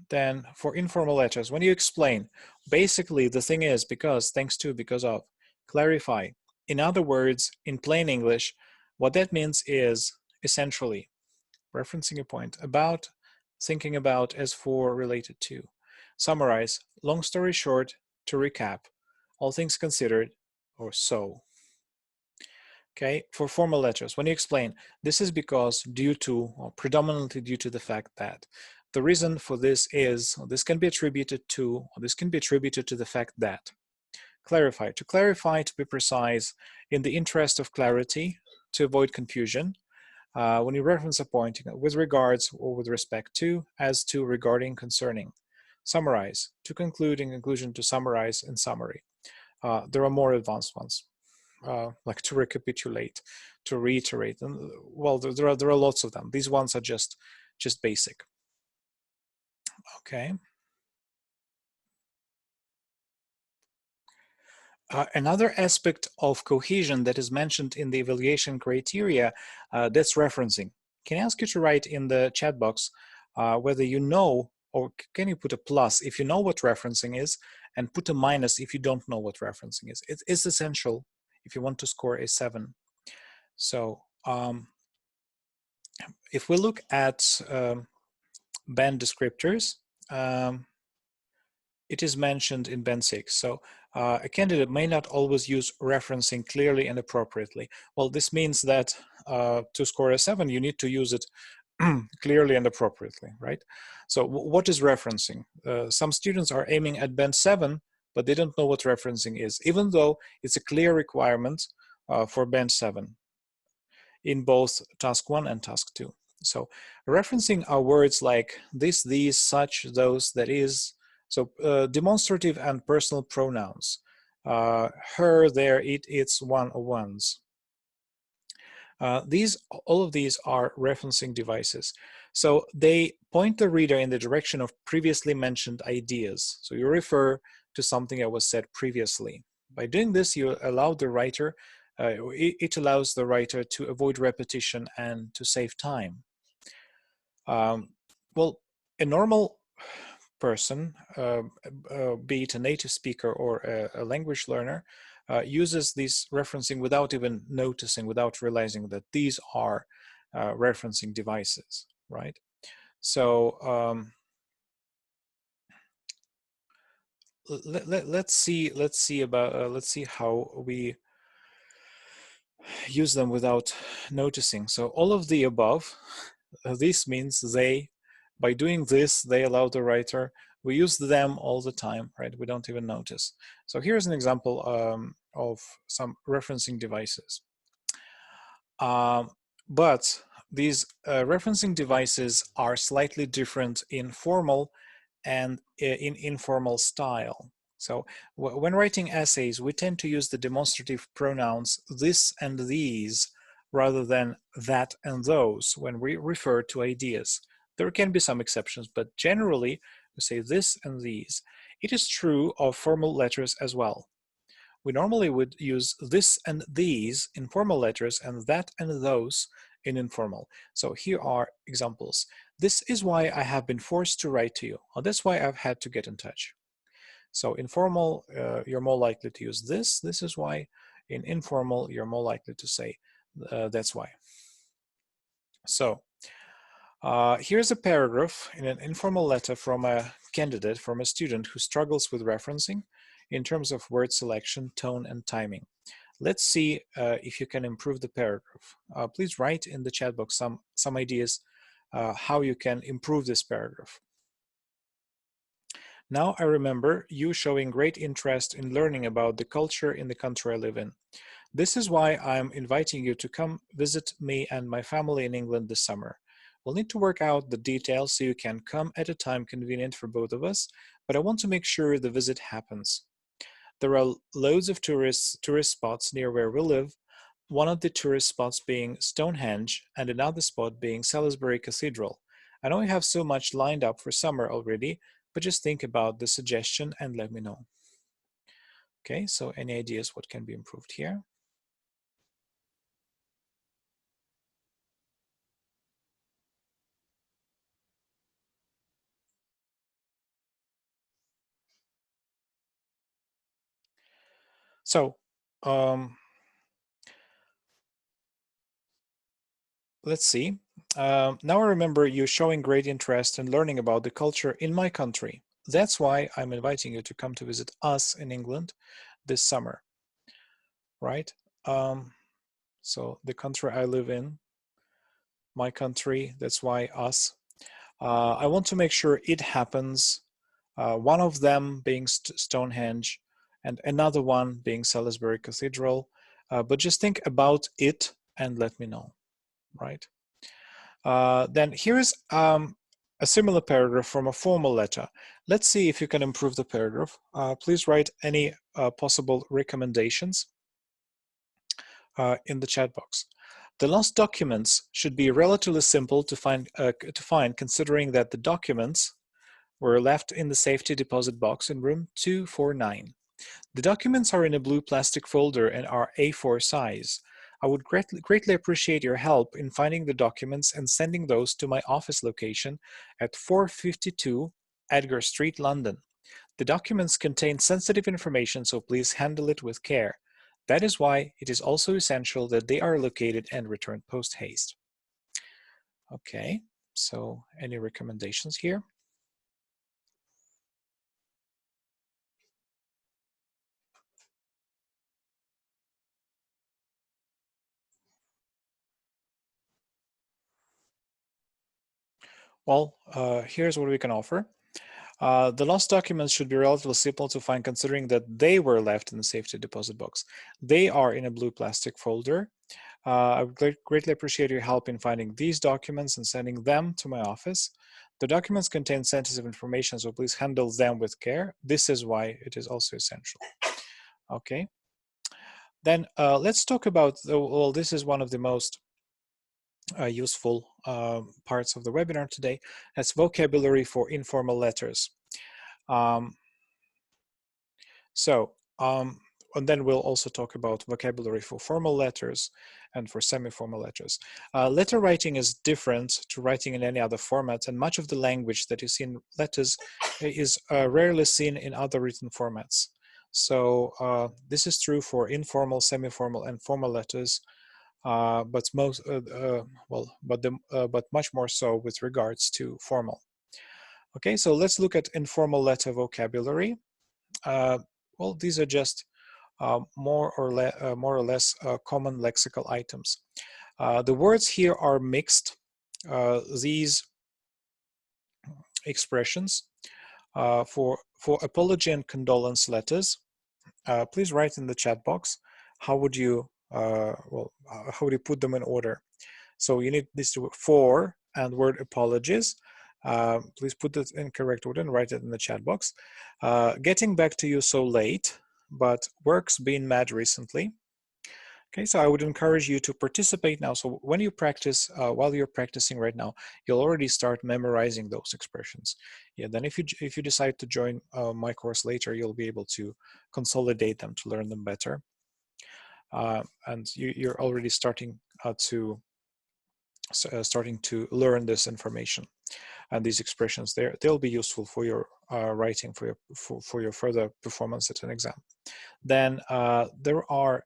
then for informal letters, when you explain, basically the thing is because, thanks to, because of, clarify. In other words, in plain English, what that means is essentially referencing a point, about, thinking about, as for, related to. Summarize, long story short, to recap, all things considered, or so. Okay, for formal letters, when you explain, this is because, due to, or predominantly due to the fact that. The reason for this is, or this can be attributed to, or this can be attributed to the fact that. Clarify, to be precise, in the interest of clarity, to avoid confusion. When you reference a point, with regards or with respect to, as to, regarding, concerning. Summarize, to conclude, in conclusion, to summarize, in summary. There are more advanced ones. Like to recapitulate, to reiterate, and well, there are lots of them. These ones are just basic. Okay. Another aspect of cohesion that is mentioned in the evaluation criteria, that's referencing. Can I ask you to write in the chat box whether you know, or can you put a plus if you know what referencing is, and put a minus if you don't know what referencing is. It's essential if you want to score a 7. So if we look at band descriptors, it is mentioned in band 6. So a candidate may not always use referencing clearly and appropriately. Well, this means that to score a 7, you need to use it clearly and appropriately, right? So what is referencing? Some students are aiming at band 7, but they don't know what referencing is, even though it's a clear requirement for band 7 in both task 1 and task 2. So referencing are words like this, these, such, those, that is. So demonstrative and personal pronouns. Her, their, it, its, one, or ones. All of these are referencing devices. So they point the reader in the direction of previously mentioned ideas. So you refer to something that was said previously. By doing this, you allow the writer, it allows the writer to avoid repetition and to save time. Well, a normal person, be it a native speaker or a language learner, uses this referencing without even noticing, without realizing that these are referencing devices, right? So let's see how we use them without noticing. So all of the above, this means they, by doing this, they allow the writer, we use them all the time, right? We don't even notice. So here's an example of some referencing devices. But these referencing devices are slightly different in formal and in informal style. So when writing essays, we tend to use the demonstrative pronouns this and these rather than that and those when we refer to ideas. There can be some exceptions, but generally we say this and these. It is true of formal letters as well. We normally would use this and these in formal letters and that and those in informal. So here are examples. This is why I have been forced to write to you. Or that's why I've had to get in touch. So informal, you're more likely to use this. This is why. In informal, you're more likely to say that's why. So here's a paragraph in an informal letter from a candidate, from a student who struggles with referencing in terms of word selection, tone, and timing. Let's see if you can improve the paragraph. Please write in the chat box some ideas how you can improve this paragraph. Now I remember you showing great interest in learning about the culture in the country I live in. This is why I'm inviting you to come visit me and my family in England this summer. We'll need to work out the details so you can come at a time convenient for both of us, but I want to make sure the visit happens. There are loads of tourist spots near where we live, one of the tourist spots being Stonehenge and another spot being Salisbury Cathedral. I know you have so much lined up for summer already, but just think about the suggestion and let me know. Okay, so any ideas what can be improved here? So let's see. Now I remember you showing great interest in learning about the culture in my country. That's why I'm inviting you to come to visit us in England this summer, right? So the country I live in, my country, that's why us. I want to make sure it happens. One of them being Stonehenge and another one being Salisbury Cathedral. But just think about it and let me know, right? Then here's a similar paragraph from a formal letter. Let's see if you can improve the paragraph. Please write any possible recommendations in the chat box. The lost documents should be relatively simple to find considering that the documents were left in the safety deposit box in room 249. The documents are in a blue plastic folder and are A4 size. I would greatly appreciate your help in finding the documents and sending those to my office location at 452 Edgar Street, London. The documents contain sensitive information, so please handle it with care. That is why it is also essential that they are located and returned post-haste. Okay, so any recommendations here? Well, here's what we can offer. The lost documents should be relatively simple to find considering that they were left in the safety deposit box. They are in a blue plastic folder. I would greatly appreciate your help in finding these documents and sending them to my office. The documents contain sensitive information, so please handle them with care. This is why it is also essential. Okay. Then let's talk about, well, this is one of the most useful parts of the webinar today. That's vocabulary for informal letters. And then we'll also talk about vocabulary for formal letters and for semi-formal letters. Letter writing is different to writing in any other format, and much of the language that you see in letters is rarely seen in other written formats. So this is true for informal, semi-formal, and formal letters, but much more so with regards to formal. Okay, so let's look at informal letter vocabulary. Well, these are just more or less common lexical items. The words here are mixed. These expressions for apology and condolence letters, please write in the chat box how would you how would you put them in order. So you need this to for and word apologies. Please put it in correct order and write it in the chat box. Getting back to you so late, but work's been mad recently. Okay, so I would encourage you to participate now. So when you practice, while you're practicing right now, you'll already start memorizing those expressions. Yeah, then if you decide to join my course later, you'll be able to consolidate them to learn them better. And you're already starting to learn this information and these expressions. They'll be useful for your writing, for your further performance at an exam. Then there are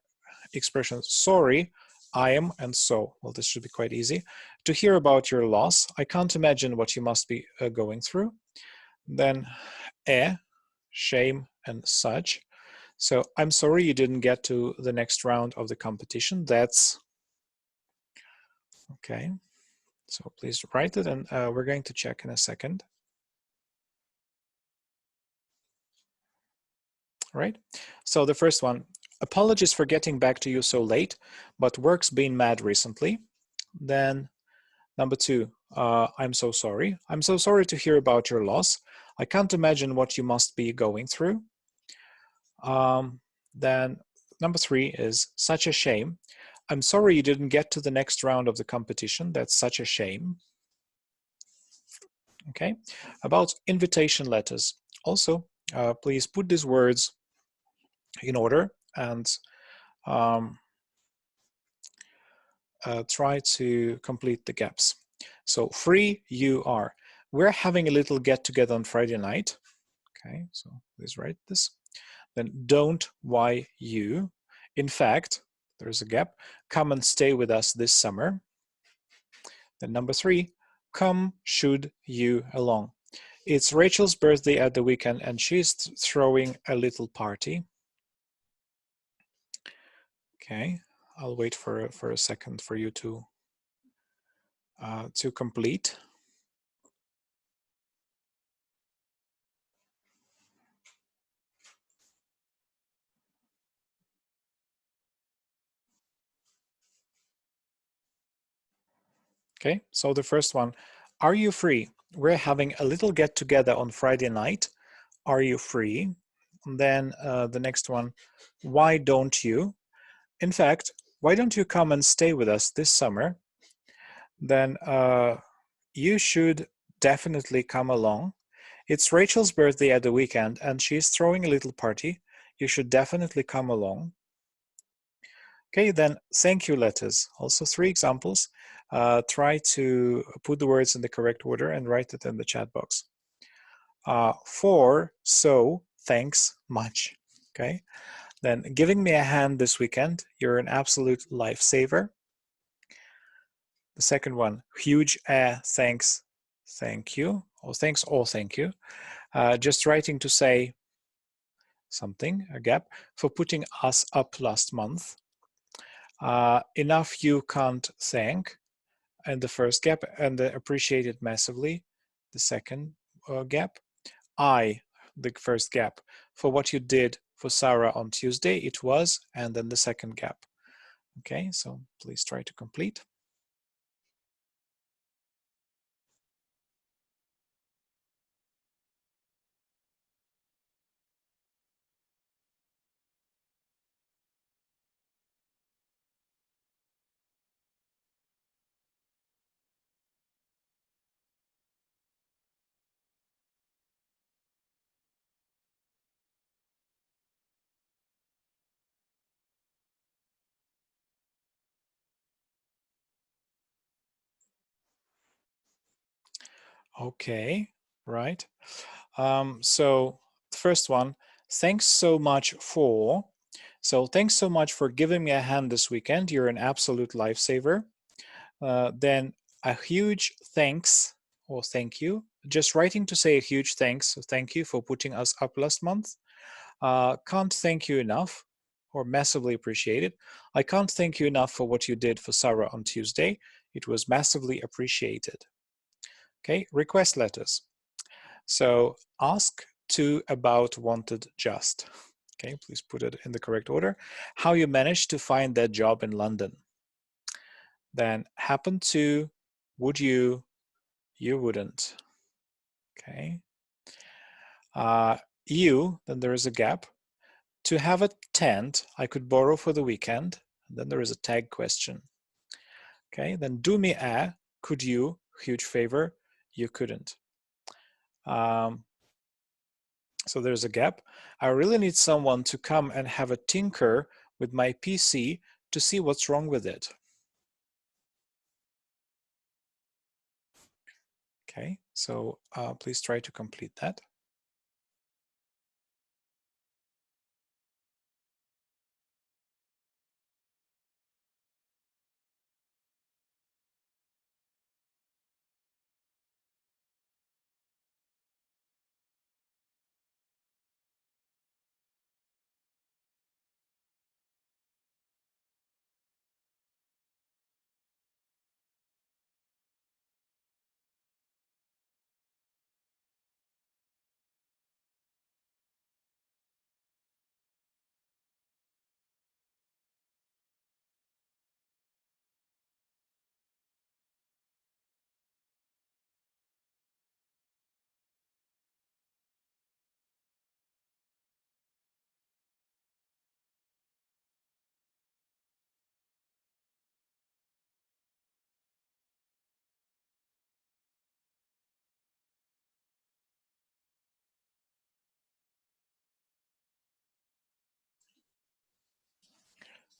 expressions: sorry, I am, and so. Well, this should be quite easy. To hear about your loss, I can't imagine what you must be going through. Then shame, and such. So I'm sorry you didn't get to the next round of the competition. That's okay. So please write it, and we're going to check in a second. All right. So the first one: apologies for getting back to you so late, but work's been mad recently. Then number two, I'm so sorry. I'm so sorry to hear about your loss. I can't imagine what you must be going through. Then number three is such a shame. I'm sorry you didn't get to the next round of the competition. That's such a shame. Okay. About invitation letters. Also, please put these words in order and try to complete the gaps. So free you are. We're having a little get together on Friday night. Okay, so please write this. Then don't why you. In fact, there's a gap. Come and stay with us this summer. Then number three, come should you along. It's Rachel's birthday at the weekend and she's throwing a little party. Okay, I'll wait for a second for you to complete. Okay, so the first one, are you free? We're having a little get together on Friday night. Are you free? And then the next one, why don't you? In fact, why don't you come and stay with us this summer? Then you should definitely come along. It's Rachel's birthday at the weekend and she's throwing a little party. You should definitely come along. Okay, then thank you letters. Also 3 examples. Try to put the words in the correct order and write it in the chat box. For, so, thanks much. Okay, then giving me a hand this weekend. You're an absolute lifesaver. The second one, huge thanks, thank you, or thanks or thank you. Just writing to say something, a gap, for putting us up last month. Enough you can't thank, and the first gap, and appreciate it massively. the second gap. I, the first gap. For what you did for Sarah on Tuesday, it was, and then the second gap. Okay, so please try to complete. Okay, right. So the first one, thanks so much for. So thanks so much for giving me a hand this weekend. You're an absolute lifesaver. Then a huge thanks or thank you. Just writing to say a huge thanks, so thank you for putting us up last month. Can't thank you enough or massively appreciated. I can't thank you enough for what you did for Sarah on Tuesday. It was massively appreciated. Okay, request letters. So ask to, about, wanted, just. Okay, please put it in the correct order. How you managed to find that job in London. Then happen to, would you wouldn't. Okay. You, then there is a gap. To have a tent I could borrow for the weekend. And then there is a tag question. Okay, then do me a, could you, huge favor, you couldn't. So there's a gap. I really need someone to come and have a tinker with my PC to see what's wrong with it. Okay, so please try to complete that.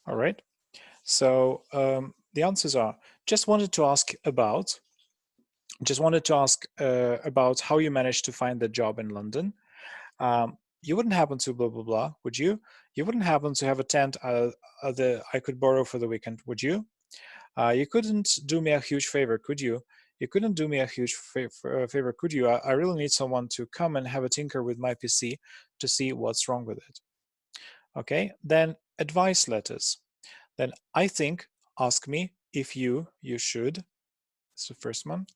All right. So the answers are, just wanted to ask about how you managed to find the job in London. You wouldn't happen to blah, blah, blah, would you? You wouldn't happen to have a tent that I could borrow for the weekend, would you? You couldn't do me a huge favor, could you? You couldn't do me a huge favor, could you? I really need someone to come and have a tinker with my PC to see what's wrong with it. Okay, then advice letters. Then I think, ask me, if you should. It's the first one.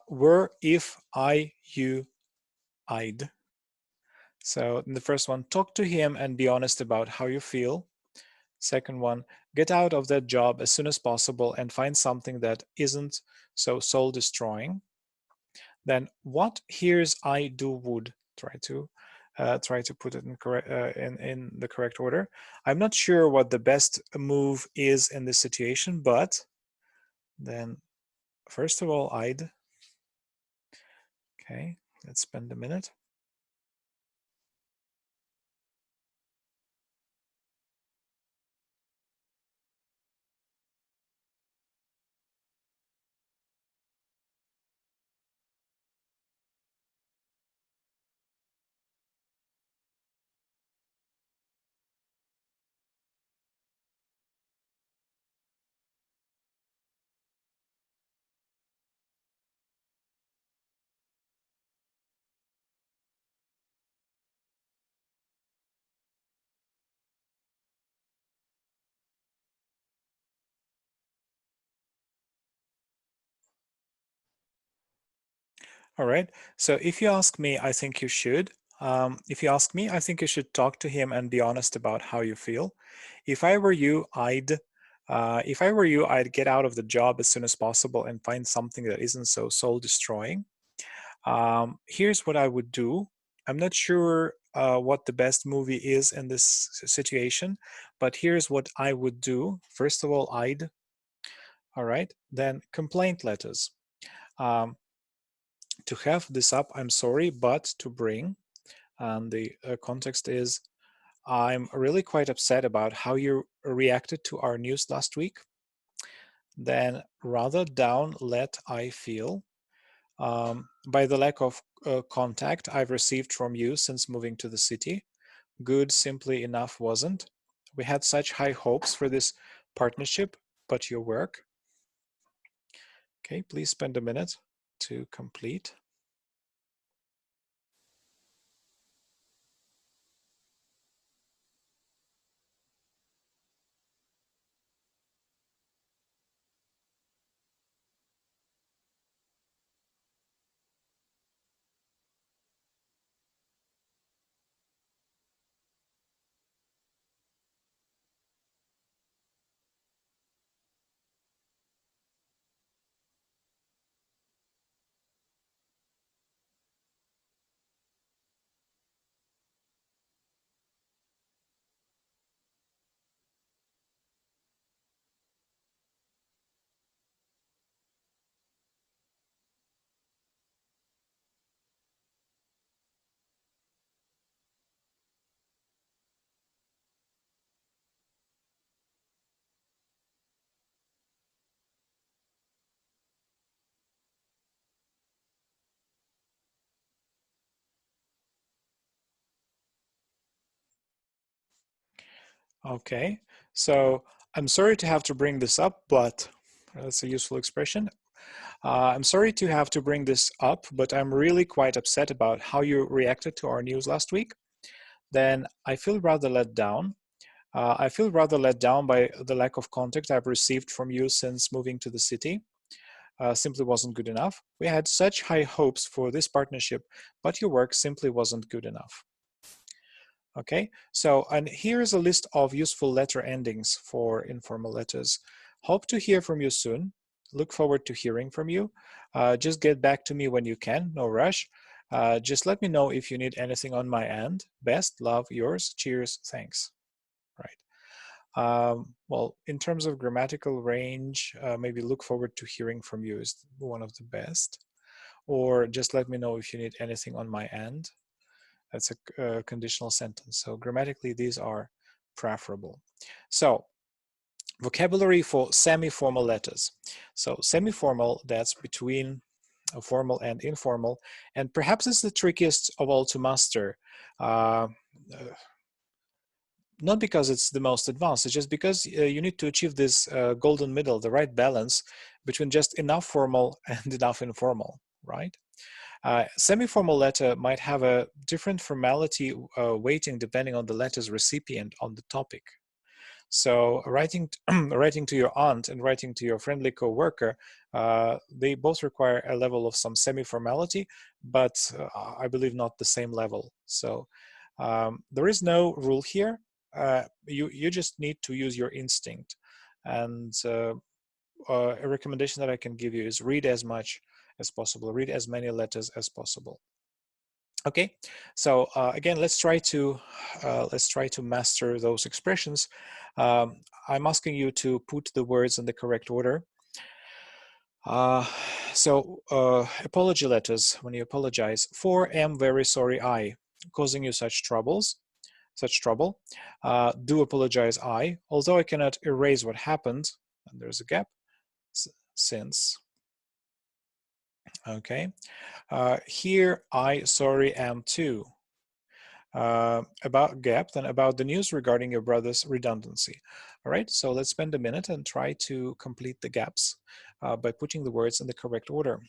Were, if, I, you, I'd. So in the first one, talk to him and be honest about how you feel. Second one, get out of that job as soon as possible and find something that isn't so soul destroying. Then what, here's, I, do, would. Try to put it in the correct order. I'm not sure what the best move is in this situation, but then first of all, I'd. Okay, let's spend a minute. All right. So if you ask me, I think you should. If you ask me, I think you should talk to him and be honest about how you feel. If I were you, I'd get out of the job as soon as possible and find something that isn't so soul destroying. Here's what I would do. I'm not sure what the best movie is in this situation, but here's what I would do. First of all, all right, then complaint letters. Um, to have this up, I'm sorry, but to bring, and the context is, I'm really quite upset about how you reacted to our news last week. Then rather down, let I feel. By the lack of contact I've received from you since moving to the city. Good simply enough wasn't. We had such high hopes for this partnership, but your work. Okay, please spend a minute to complete. Okay, so I'm sorry to have to bring this up, but that's a useful expression. I'm sorry to have to bring this up, but I'm really quite upset about how you reacted to our news last week. Then I feel rather let down. I feel rather let down by the lack of contact I've received from you since moving to the city. Simply wasn't good enough. We had such high hopes for this partnership, but your work simply wasn't good enough. Okay, so and here's a list of useful letter endings for informal letters. Hope to hear from you soon. Look forward to hearing from you. Just get back to me when you can, no rush. Just let me know if you need anything on my end. Best, love, yours. Cheers, thanks. Right. Well, in terms of grammatical range, maybe look forward to hearing from you is one of the best. Or just let me know if you need anything on my end. That's a conditional sentence. So grammatically, these are preferable. So vocabulary for semi-formal letters. So semi-formal, that's between formal and informal, and perhaps it's the trickiest of all to master. Not because it's the most advanced, it's just because you need to achieve this golden middle, the right balance between just enough formal and enough informal, right? Semi-formal letter might have a different formality weighting depending on the letter's recipient on the topic. So writing, writing to your aunt and writing to your friendly co-worker, they both require a level of some semi-formality, but I believe not the same level. So there is no rule here. You just need to use your instinct. And a recommendation that I can give you is read as much as possible, read as many letters as possible. Okay, so again, let's try to master those expressions. I'm asking you to put the words in the correct order. So apology letters, when you apologize for, am very sorry I, causing you such trouble. Do apologize I, although I cannot erase what happened, and there's a gap, since. Okay, here I sorry am too. About gap, then about the news regarding your brother's redundancy. All right, so let's spend a minute and try to complete the gaps by putting the words in the correct order.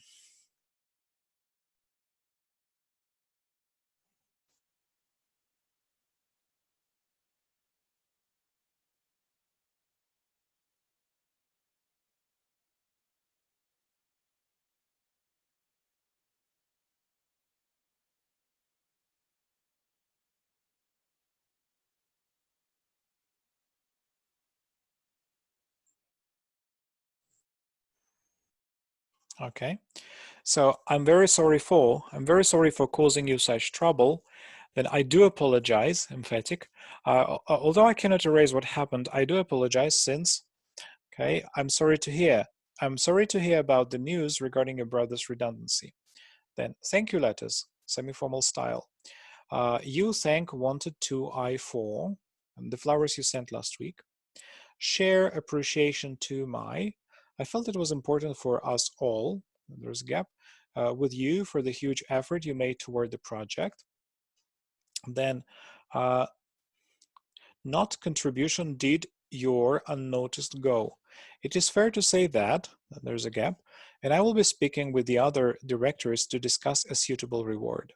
Okay. So I'm very sorry for causing you such trouble. Then I do apologize, emphatic. Although I cannot erase what happened, I do apologize since, okay, I'm sorry to hear. I'm sorry to hear about the news regarding your brother's redundancy. Then thank you letters, semi-formal style. You thank wanted to I for, and the flowers you sent last week. Share appreciation to my. I felt it was important for us all, there's a gap, with you for the huge effort you made toward the project. Then uh, not contribution did your unnoticed go. It is fair to say that, there's a gap, and I will be speaking with the other directors to discuss a suitable reward.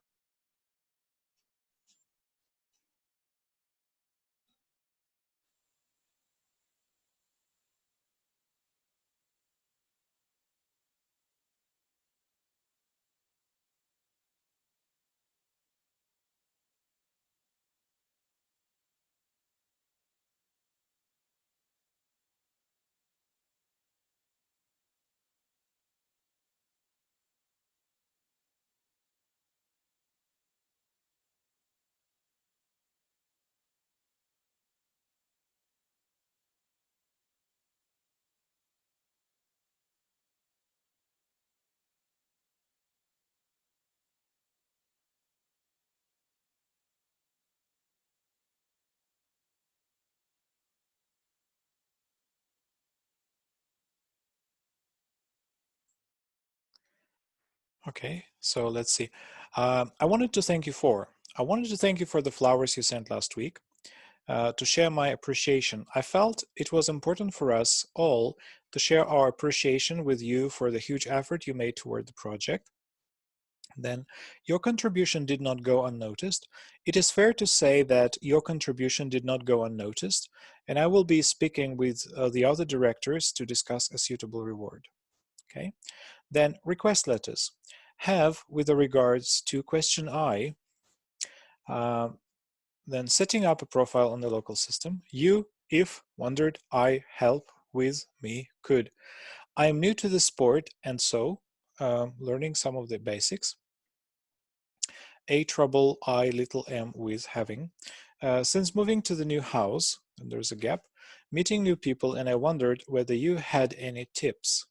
Okay, so let's see. I wanted to thank you for. I wanted to thank you for the flowers you sent last week. To share my appreciation. I felt it was important for us all to share our appreciation with you for the huge effort you made toward the project. Then, your contribution did not go unnoticed. It is fair to say that your contribution did not go unnoticed, and I will be speaking with the other directors to discuss a suitable reward. Okay. Then, request letters. Have, with regards to question I, uh, then setting up a profile on the local system. You, if, wondered, I, help, with, me, could. I am new to the sport and so learning some of the basics. A trouble, I, little m, with having. Since moving to the new house, and there's a gap, meeting new people, and I wondered whether you had any tips.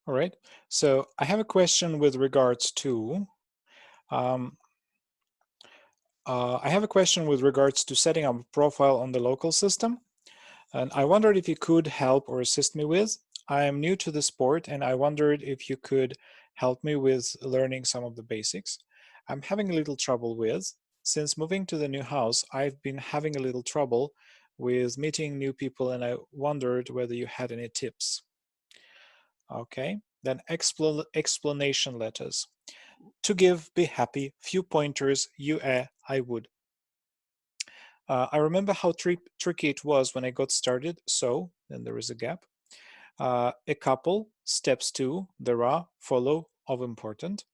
All right, so I have a question with regards to um, setting up a profile on the local system. And I wondered if you could help or assist me with. I am new to the sport and I wondered if you could help me with learning some of the basics. I'm having a little trouble with. Since moving to the new house, I've been having a little trouble with meeting new people and I wondered whether you had any tips. Okay, then explanation letters. To give, be happy, few pointers, I would. I remember how tricky it was when I got started, so then there is a gap. A couple, steps to, there are, follow, of important.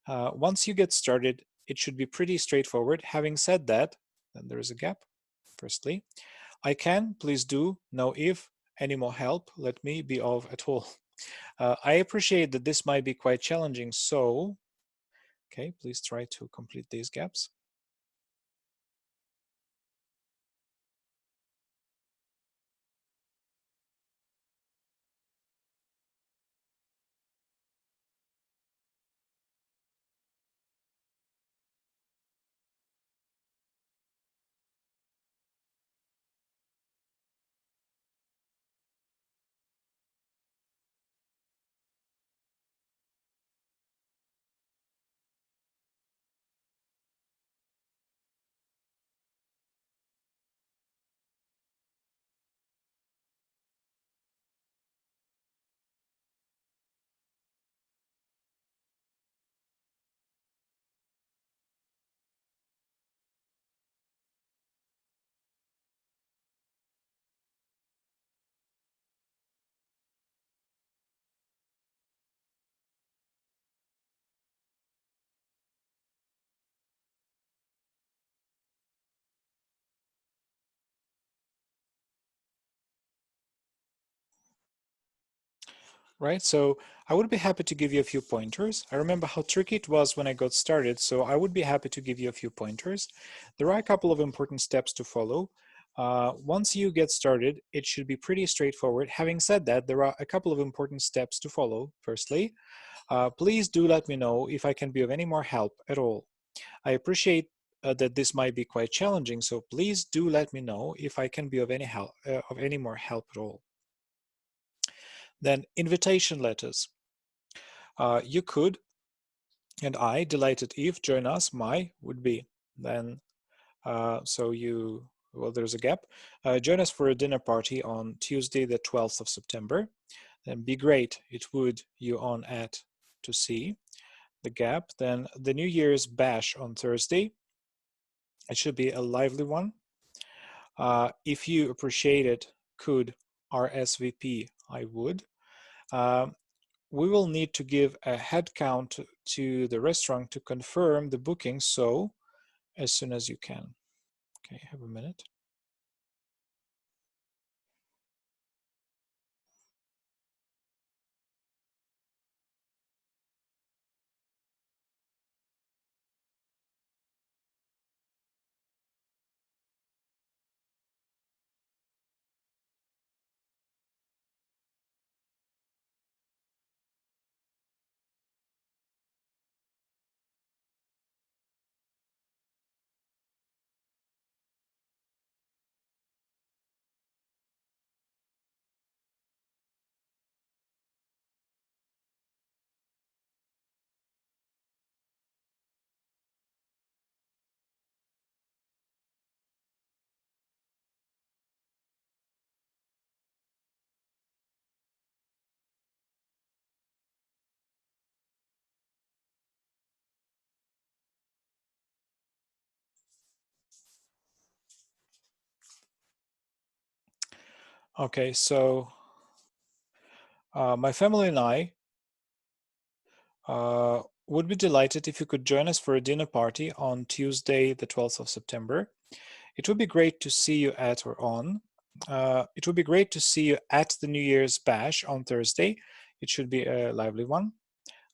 Once you get started, it should be pretty straightforward. Having said that, then there is a gap. Firstly, I can, please do, no if, any more help, let me be of at all. I appreciate that this might be quite challenging, so, okay, please try to complete these gaps. right? So I would be happy to give you a few pointers. I remember how tricky it was when I got started, so I would be happy to give you a few pointers. There are a couple of important steps to follow. Once you get started, it should be pretty straightforward. Having said that, there are a couple of important steps to follow. Firstly, please do let me know if I can be of any more help at all. I appreciate that this might be quite challenging, so please do let me know if I can be of any more help at all. Then invitation letters. You could, and I, delighted if, join us, my would be. Then, well, there's a gap. Join us for a dinner party on Tuesday, the 12th of September. Then be great, it would, you on at, to see. The gap. Then the New Year's bash on Thursday. It should be a lively one. If you appreciate it, could, RSVP, I would. We will need to give a head count to the restaurant to confirm the booking, so as soon as you can. Okay, have a minute. Okay, so my family and I would be delighted if you could join us for a dinner party on Tuesday, the 12th of September. It would be great to see you at or on. It would be great to see you at the New Year's bash on Thursday. It should be a lively one.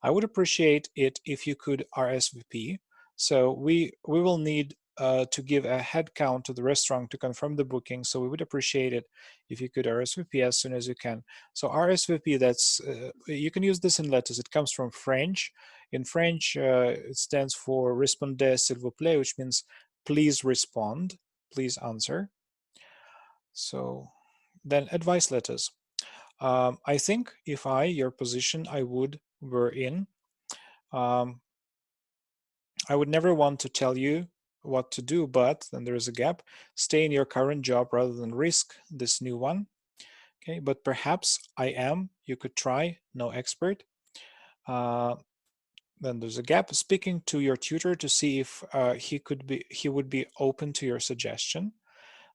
I would appreciate it if you could RSVP. So we will need to give a head count to the restaurant to confirm the booking. So we would appreciate it if you could RSVP as soon as you can. So RSVP, that's you can use this in letters. It comes from French. In French, it stands for "Répondez s'il vous plaît," which means please respond, please answer. So then advice letters. I think if your position, I would, were in, I would never want to tell you what to do, but then there is a gap. Stay in your current job rather than risk this new one. Okay, but perhaps I am, you could try, no expert. Then there's a gap. Speaking to your tutor to see if he would be open to your suggestion.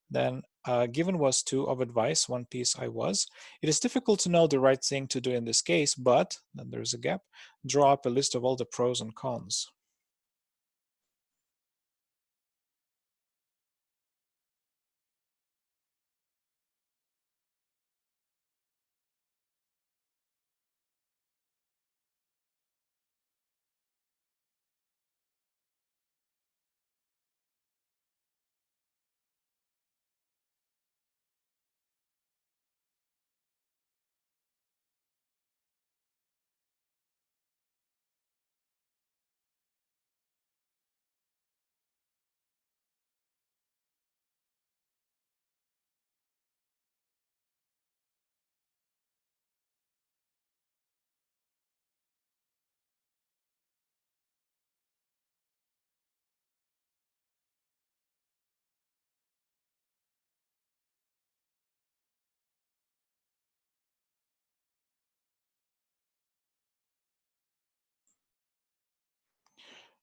Then given was to of advice, one piece I was. It is difficult to know the right thing to do in this case, but then there's a gap. Draw up a list of all the pros and cons.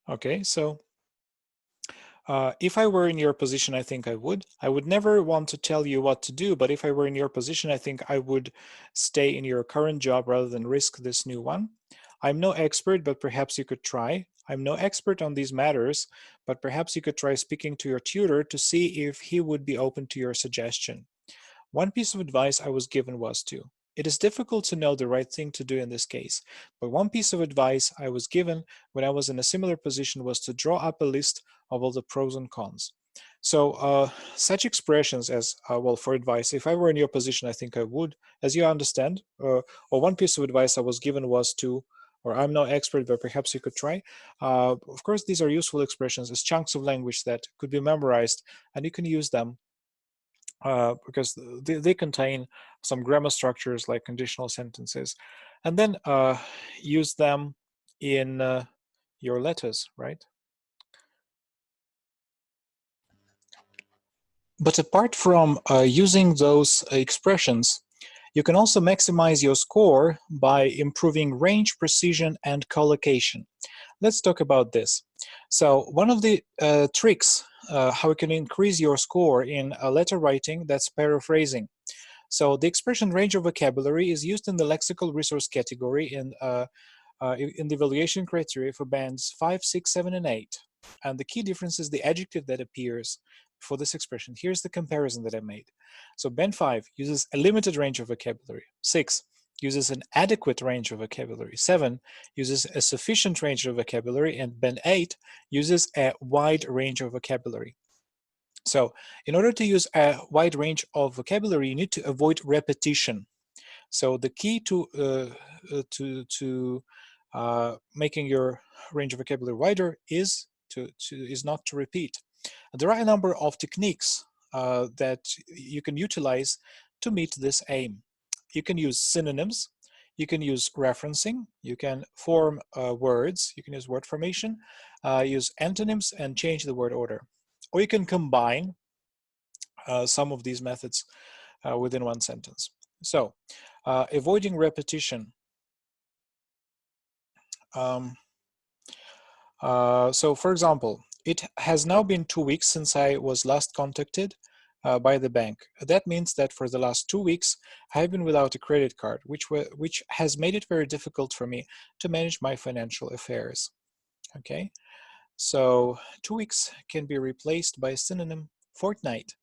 Okay, so if I were in your position, I think I would. I would never want to tell you what to do, but if I were in your position, I think I would stay in your current job rather than risk this new one. I'm no expert, but perhaps you could try. I'm no expert on these matters, but perhaps you could try speaking to your tutor to see if he would be open to your suggestion. One piece of advice I was given was to. It is difficult to know the right thing to do in this case, but one piece of advice I was given when I was in a similar position was to draw up a list of all the pros and cons. So such expressions as, well, for advice, if I were in your position, I think I would, as you understand, or one piece of advice I was given was to, or I'm no expert, but perhaps you could try. Of course, these are useful expressions as chunks of language that could be memorized, and you can use them because they contain some grammar structures like conditional sentences, and then use them in your letters, right? But apart from using those expressions, you can also maximize your score by improving range, precision, and collocation. Let's talk about this. So one of the tricks how you can increase your score in letter writing, that's paraphrasing. So the expression range of vocabulary is used in the lexical resource category in the evaluation criteria for bands 5, 6, 7, and 8. And the key difference is the adjective that appears for this expression. Here's the comparison that I made. So band 5 uses a limited range of vocabulary. 6 uses an adequate range of vocabulary. 7 uses a sufficient range of vocabulary, and band 8 uses a wide range of vocabulary. So in order to use a wide range of vocabulary, you need to avoid repetition. So the key to making your range of vocabulary wider is not to repeat. There are a number of techniques that you can utilize to meet this aim. You can use synonyms, you can use referencing, you can form words, you can use word formation, use antonyms and change the word order. Or you can combine some of these methods within one sentence. So, avoiding repetition. So, for example, it has now been 2 weeks since I was last contacted by the bank. That means that for the last 2 weeks, I have been without a credit card, which has made it very difficult for me to manage my financial affairs. Okay, so 2 weeks can be replaced by a synonym fortnight.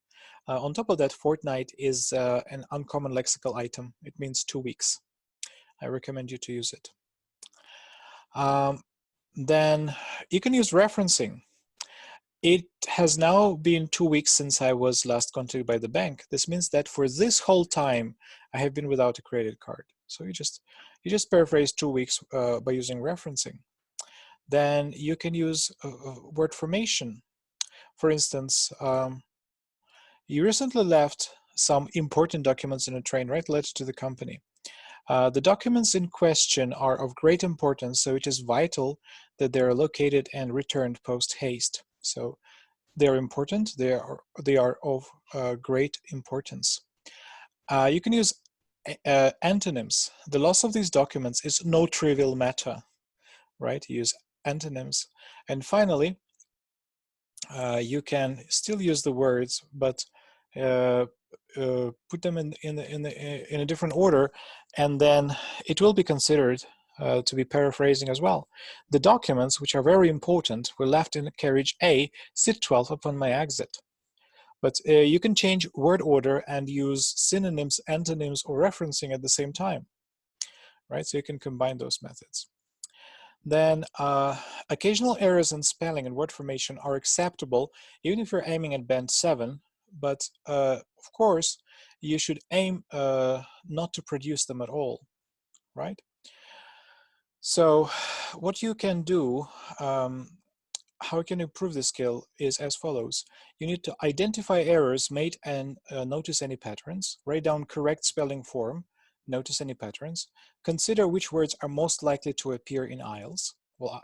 On top of that, fortnight is an uncommon lexical item. It means 2 weeks. I recommend you to use it. Then you can use referencing. It has now been 2 weeks since I was last contacted by the bank. This means that for this whole time, I have been without a credit card. So you just paraphrase 2 weeks by using referencing. Then you can use word formation. For instance, you recently left some important documents in a train, right? Letter to the company. The documents in question are of great importance, so it is vital that they are located and returned post-haste. So they are important, they are of great importance. You can use antonyms. The loss of these documents is no trivial matter, right? Use antonyms. And finally, you can still use the words, but put them in a different order, and then it will be considered to be paraphrasing as well. The documents, which are very important, were left in carriage A, seat 12 upon my exit. But you can change word order and use synonyms, antonyms, or referencing at the same time, right? So you can combine those methods. Then occasional errors in spelling and word formation are acceptable even if you're aiming at band 7, but of course you should aim not to produce them at all, right? So what you can do, how you can improve the skill is as follows. You need to identify errors made and notice any patterns, write down correct spelling form, notice any patterns, consider which words are most likely to appear in IELTS. Well,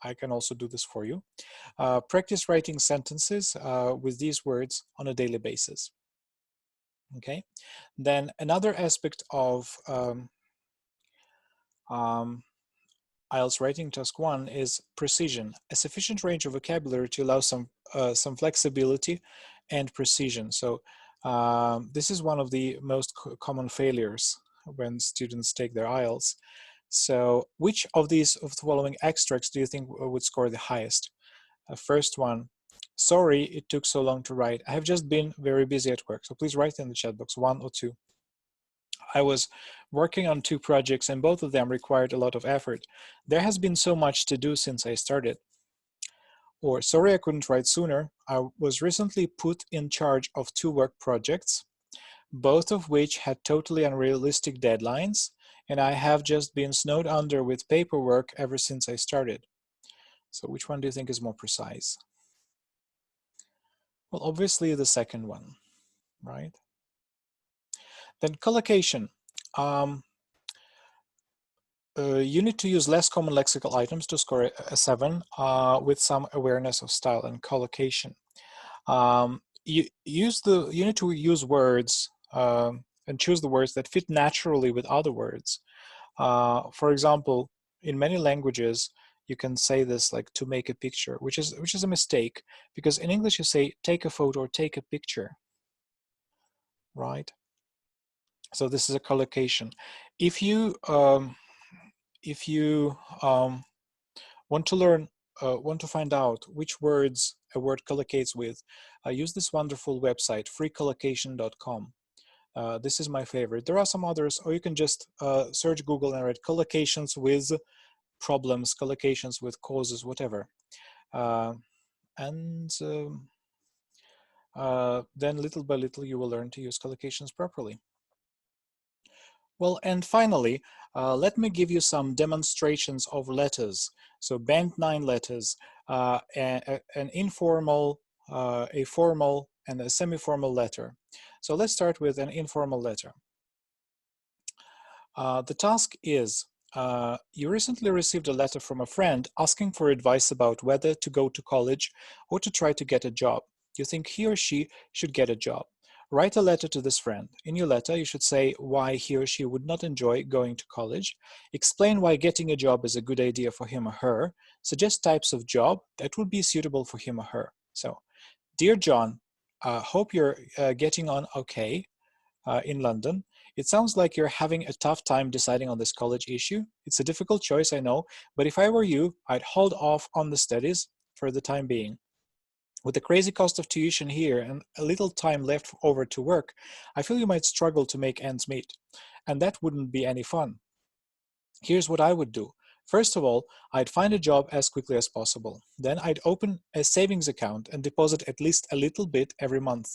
I can also do this for you. Practice writing sentences with these words on a daily basis. Okay. Then another aspect of IELTS writing task 1 is precision, a sufficient range of vocabulary to allow some flexibility and precision. So this is one of the most common failures when students take their IELTS. So which of the following extracts do you think would score the highest? First one, sorry it took so long to write. I have just been very busy at work. So please write in the chat box 1 or 2. I was working on 2 projects and both of them required a lot of effort. There has been so much to do since I started. Or sorry I couldn't write sooner. I was recently put in charge of 2 work projects, both of which had totally unrealistic deadlines, and I have just been snowed under with paperwork ever since I started. So which one do you think is more precise? Well, obviously the second one, right? Then collocation. You need to use less common lexical items to score a 7 with some awareness of style and collocation. You need to use words and choose the words that fit naturally with other words. For example, in many languages, you can say this like to make a picture, which is a mistake, because in English you say take a photo or take a picture, right? So this is a collocation. If you want to find out which words a word collocates with, use this wonderful website, freecollocation.com. This is my favorite. There are some others, or you can just search Google and write collocations with problems, collocations with causes, whatever. Then little by little you will learn to use collocations properly. Well, and finally, let me give you some demonstrations of letters. So band 9 letters, an informal, a formal, and a semi-formal letter. So let's start with an informal letter. The task is, you recently received a letter from a friend asking for advice about whether to go to college or to try to get a job. You think he or she should get a job. Write a letter to this friend. In your letter, you should say why he or she would not enjoy going to college, explain why getting a job is a good idea for him or her, suggest types of job that would be suitable for him or her. So, dear John, hope you're getting on okay in London. It sounds like you're having a tough time deciding on this college issue. It's a difficult choice, I know, but if I were you, I'd hold off on the studies for the time being. With the crazy cost of tuition here and a little time left over to work, I feel you might struggle to make ends meet, and that wouldn't be any fun. Here's what I would do. First of all, I'd find a job as quickly as possible. Then I'd open a savings account and deposit at least a little bit every month.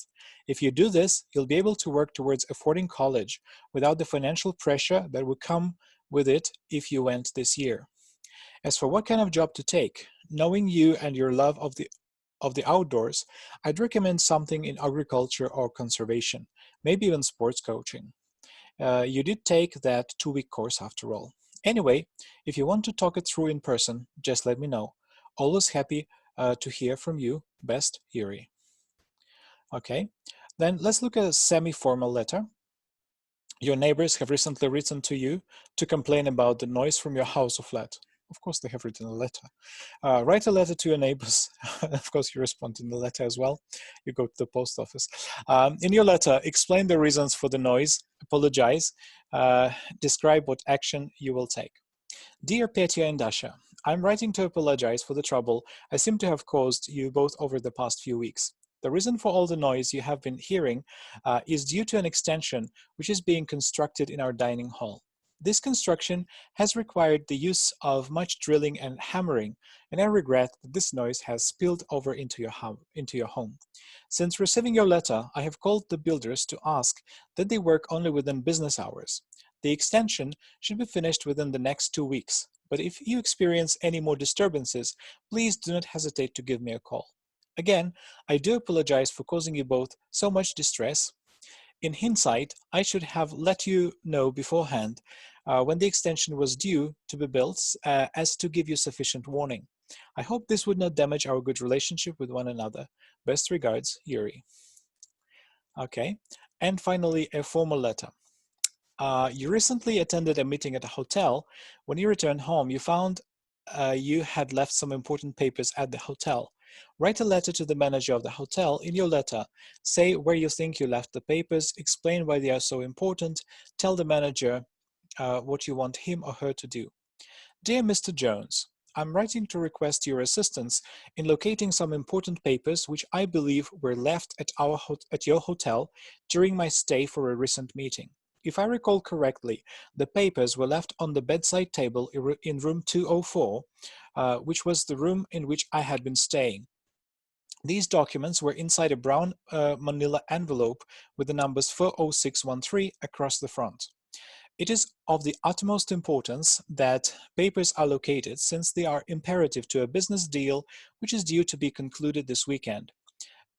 If you do this, you'll be able to work towards affording college without the financial pressure that would come with it if you went this year. As for what kind of job to take, knowing you and your love of the outdoors, I'd recommend something in agriculture or conservation, maybe even sports coaching. You did take that 2-week course after all. Anyway, if you want to talk it through in person, just let me know. Always happy to hear from you. Best, A.R.E.A. Okay, then let's look at a semi-formal letter. Your neighbors have recently written to you to complain about the noise from your house or flat. Of course, they have written a letter. Write a letter to your neighbors. Of course, you respond in the letter as well. You go to the post office. In your letter, explain the reasons for the noise, apologize, describe what action you will take. Dear Petya and Dasha, I'm writing to apologize for the trouble I seem to have caused you both over the past few weeks. The reason for all the noise you have been hearing is due to an extension which is being constructed in our dining hall. This construction has required the use of much drilling and hammering, and I regret that this noise has spilled over into your home. Since receiving your letter, I have called the builders to ask that they work only within business hours. The extension should be finished within the next 2 weeks, but if you experience any more disturbances, please do not hesitate to give me a call. Again, I do apologize for causing you both so much distress. In hindsight, I should have let you know beforehand when the extension was due to be built as to give you sufficient warning. I hope this would not damage our good relationship with one another. Best regards, A.R.E.A. Okay, and finally, a formal letter. You recently attended a meeting at a hotel. When you returned home, you found you had left some important papers at the hotel. Write a letter to the manager of the hotel. In your letter, say where you think you left the papers, explain why they are so important, tell the manager what you want him or her to do. Dear Mr. Jones, I'm writing to request your assistance in locating some important papers which I believe were left at your hotel during my stay for a recent meeting. If I recall correctly, the papers were left on the bedside table in room 204, which was the room in which I had been staying. These documents were inside a brown manila envelope with the numbers 40613 across the front. It is of the utmost importance that papers are located, since they are imperative to a business deal which is due to be concluded this weekend.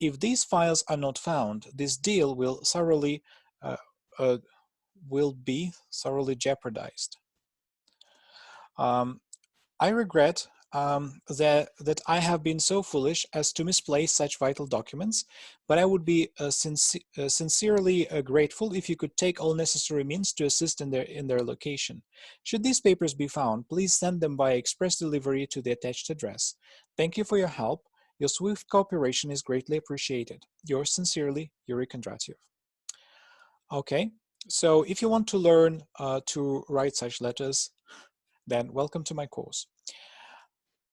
If these files are not found, this deal will be thoroughly jeopardized. I regret that I have been so foolish as to misplace such vital documents, but I would be sincerely grateful if you could take all necessary means to assist in their location. Should these papers be found, please send them by express delivery to the attached address. Thank you for your help. Your swift cooperation is greatly appreciated. Yours sincerely, Yuri Kondratyev. Okay, so if you want to learn to write such letters, then welcome to my course.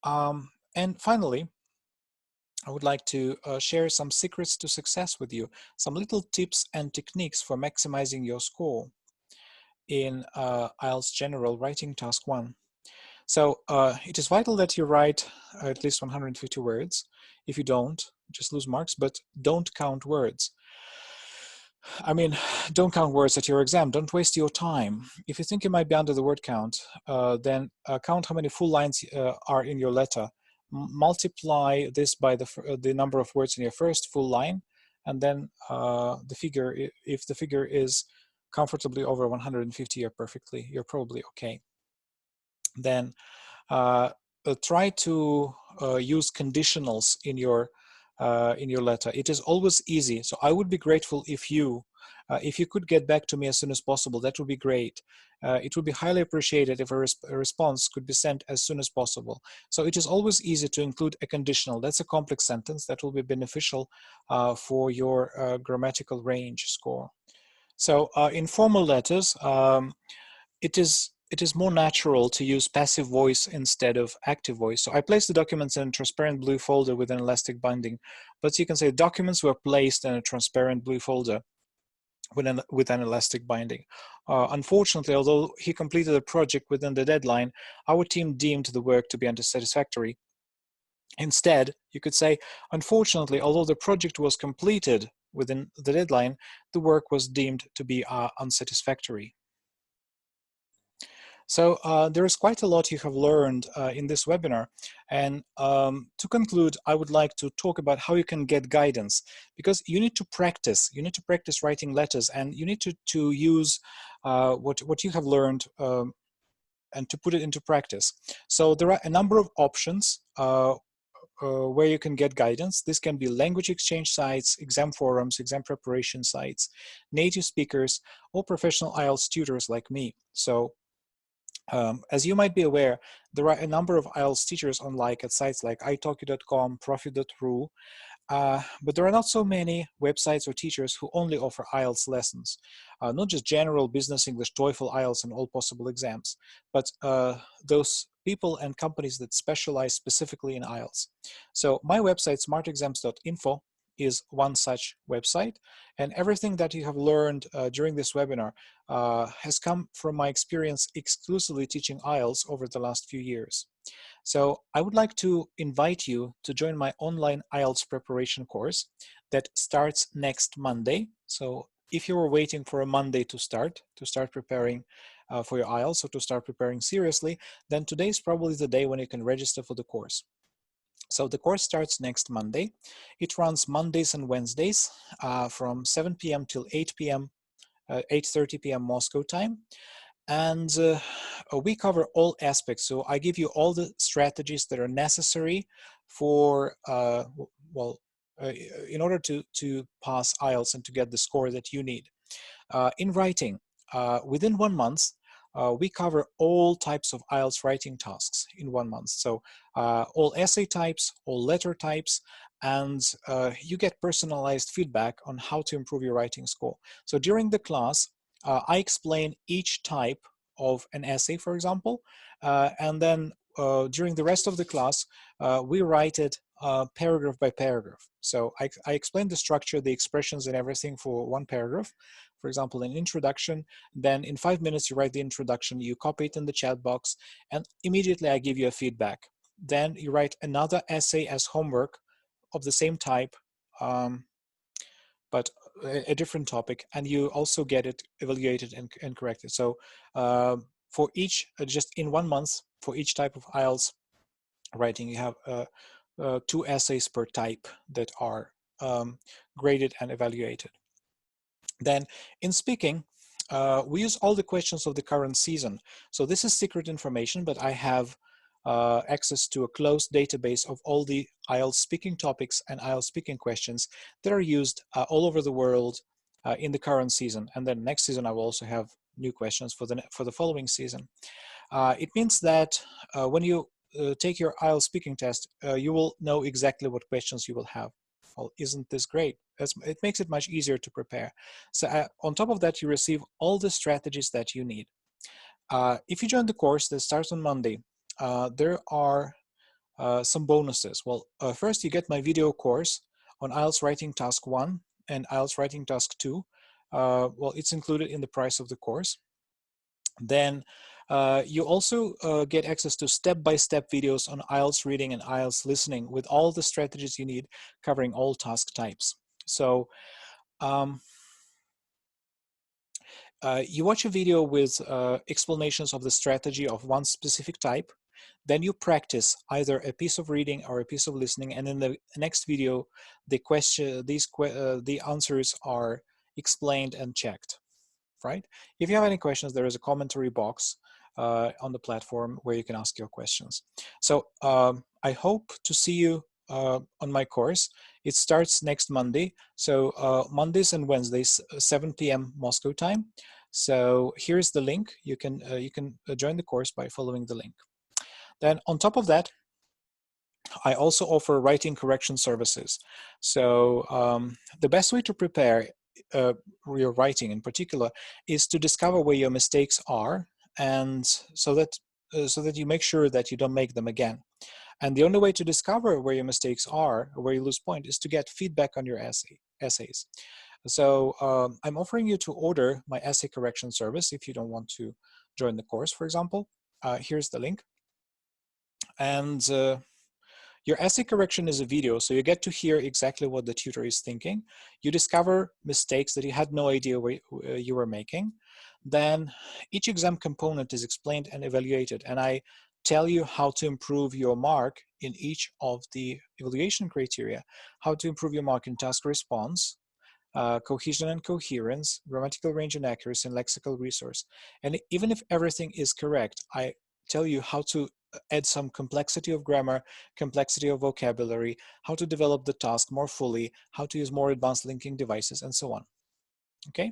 And finally, I would like to share some secrets to success with you, some little tips and techniques for maximizing your score in IELTS General Writing Task 1. So it is vital that you write at least 150 words. If you don't, just lose marks, but don't count words. I mean, don't count words at your exam. Don't waste your time. If you think you might be under the word count, then count how many full lines are in your letter. Multiply this by the number of words in your first full line, and then the figure, if the figure is comfortably over 150, you're probably okay. Then try to use conditionals in your letter. It is always easy. So I would be grateful if you could get back to me as soon as possible. That would be great. It would be highly appreciated if a response could be sent as soon as possible. So it is always easy to include a conditional. That's a complex sentence that will be beneficial for your grammatical range score. So in formal letters, it is more natural to use passive voice instead of active voice. So I placed the documents in a transparent blue folder with an elastic binding, but you can say documents were placed in a transparent blue folder with an elastic binding. Unfortunately, although he completed the project within the deadline, our team deemed the work to be unsatisfactory. Instead, you could say, unfortunately, although the project was completed within the deadline, the work was deemed to be unsatisfactory. So there is quite a lot you have learned in this webinar. And to conclude, I would like to talk about how you can get guidance, because you need to practice. You need to practice writing letters, and you need to use what you have learned and to put it into practice. So there are a number of options where you can get guidance. This can be language exchange sites, exam forums, exam preparation sites, native speakers, or professional IELTS tutors like me. So as you might be aware, there are a number of IELTS teachers online at sites like italki.com, profi.ru, but there are not so many websites or teachers who only offer IELTS lessons. Not just general business English, TOEFL, IELTS, and all possible exams, but those people and companies that specialize specifically in IELTS. So my website, smartexams.info, is one such website, and everything that you have learned during this webinar has come from my experience exclusively teaching IELTS over the last few years. So I would like to invite you to join my online IELTS preparation course that starts next Monday. So if you were waiting for a Monday to start preparing for your IELTS, or to start preparing seriously, then today is probably the day when you can register for the course. So the course starts next Monday. It runs Mondays and Wednesdays from 7 p.m. till 8 p.m., 8:30 p.m. Moscow time. And we cover all aspects. So I give you all the strategies that are necessary for, in order to pass IELTS and to get the score that you need. In writing, within 1 month, we cover all types of IELTS writing tasks in 1 month. So all essay types, all letter types, and you get personalized feedback on how to improve your writing score. So during the class, I explain each type of an essay, for example, and then during the rest of the class, we write it paragraph by paragraph. So I explain the structure, the expressions and everything for one paragraph. For example, an introduction, then in 5 minutes you write the introduction, you copy it in the chat box, and immediately I give you a feedback. Then you write another essay as homework of the same type, but a different topic, and you also get it evaluated and corrected. So for each, just in 1 month, for each type of IELTS writing, you have 2 essays per type that are graded and evaluated. Then in speaking, we use all the questions of the current season. So this is secret information, but I have access to a closed database of all the IELTS speaking topics and IELTS speaking questions that are used all over the world in the current season. And then next season, I will also have new questions for the following season. It means that when you take your IELTS speaking test, you will know exactly what questions you will have. Well, isn't this great? It makes it much easier to prepare. So on top of that, you receive all the strategies that you need. If you join the course that starts on Monday, there are some bonuses. Well, first you get my video course on IELTS Writing Task 1 and IELTS Writing Task 2. Well, it's included in the price of the course. Then you also get access to step-by-step videos on IELTS reading and IELTS listening with all the strategies you need, covering all task types. So you watch a video with explanations of the strategy of one specific type. Then you practice either a piece of reading or a piece of listening, and in the next video, the answers are explained and checked. Right? If you have any questions, there is a commentary box on the platform where you can ask your questions. So I hope to see you on my course. It starts next Monday. So Mondays and Wednesdays, 7 p.m. Moscow time. So here's the link. You can join the course by following the link. Then on top of that, I also offer writing correction services. So the best way to prepare your writing in particular is to discover where your mistakes are, and so that you make sure that you don't make them again. And the only way to discover where your mistakes are, or where you lose point, is to get feedback on your essays. So I'm offering you to order my essay correction service if you don't want to join the course, for example. Here's the link. And your essay correction is a video, so you get to hear exactly what the tutor is thinking. You discover mistakes that you had no idea you were making. Then each exam component is explained and evaluated, and I tell you how to improve your mark in each of the evaluation criteria, how to improve your mark in task response, cohesion and coherence, grammatical range and accuracy, and lexical resource. And even if everything is correct, I tell you how to add some complexity of grammar, complexity of vocabulary, how to develop the task more fully, how to use more advanced linking devices, and so on. Okay?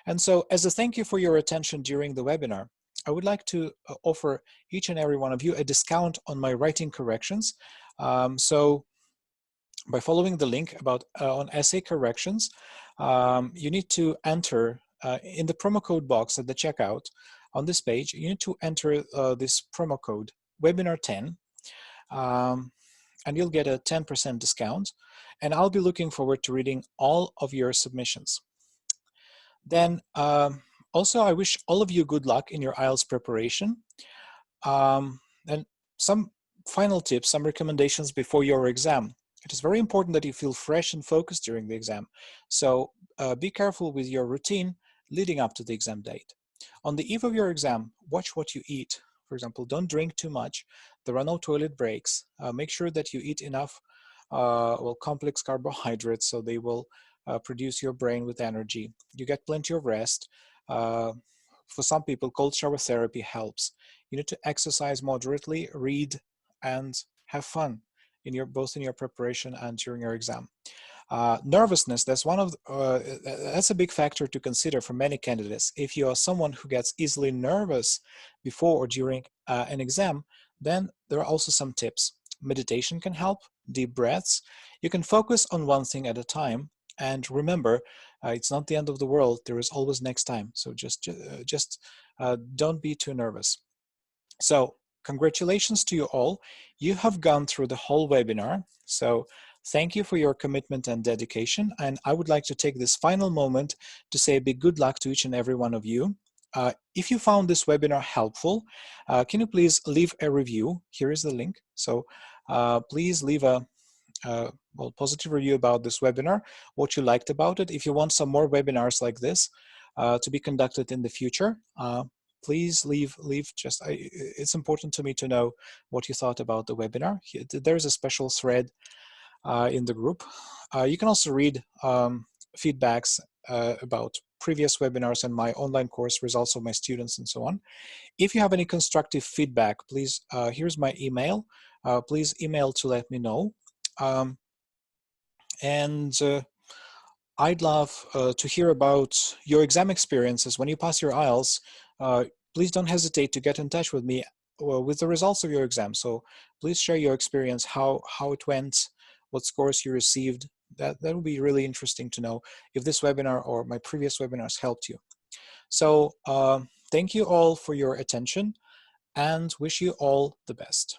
And so as a thank you for your attention during the webinar, I would like to offer each and every one of you a discount on my writing corrections. So by following the link on essay corrections, you need to enter in the promo code box at the checkout on this page, you need to enter this promo code webinar 10, and you'll get a 10% discount. And I'll be looking forward to reading all of your submissions. Then also, I wish all of you good luck in your IELTS preparation. And some final tips, some recommendations before your exam. It is very important that you feel fresh and focused during the exam. So be careful with your routine leading up to the exam date. On the eve of your exam, watch what you eat. For example, don't drink too much. There are no toilet breaks. Make sure that you eat enough complex carbohydrates so they will produce your brain with energy. You get plenty of rest. For some people, cold shower therapy helps. You need to exercise moderately, read, and have fun both in your preparation and during your exam. Nervousness, that's a big factor to consider for many candidates. If you are someone who gets easily nervous before or during an exam, then there are also some tips. Meditation can help, deep breaths. You can focus on one thing at a time, and remember, it's not the end of the world. There is always next time. So just don't be too nervous. So congratulations to you all. You have gone through the whole webinar. So thank you for your commitment and dedication. And I would like to take this final moment to say a big good luck to each and every one of you. If you found this webinar helpful, can you please leave a review? Here is the link. So please leave a well, positive review about this webinar, what you liked about it. If you want some more webinars like this to be conducted in the future, please leave just, it's important to me to know what you thought about the webinar. There's a special thread in the group. You can also read feedbacks about previous webinars and my online course, results of my students, and so on. If you have any constructive feedback, please, here's my email. Please email to let me know. I'd love to hear about your exam experiences. When you pass your IELTS, please don't hesitate to get in touch with me with the results of your exam. So please share your experience, how it went, what scores you received. That would be really interesting to know if this webinar or my previous webinars helped you. So thank you all for your attention and wish you all the best.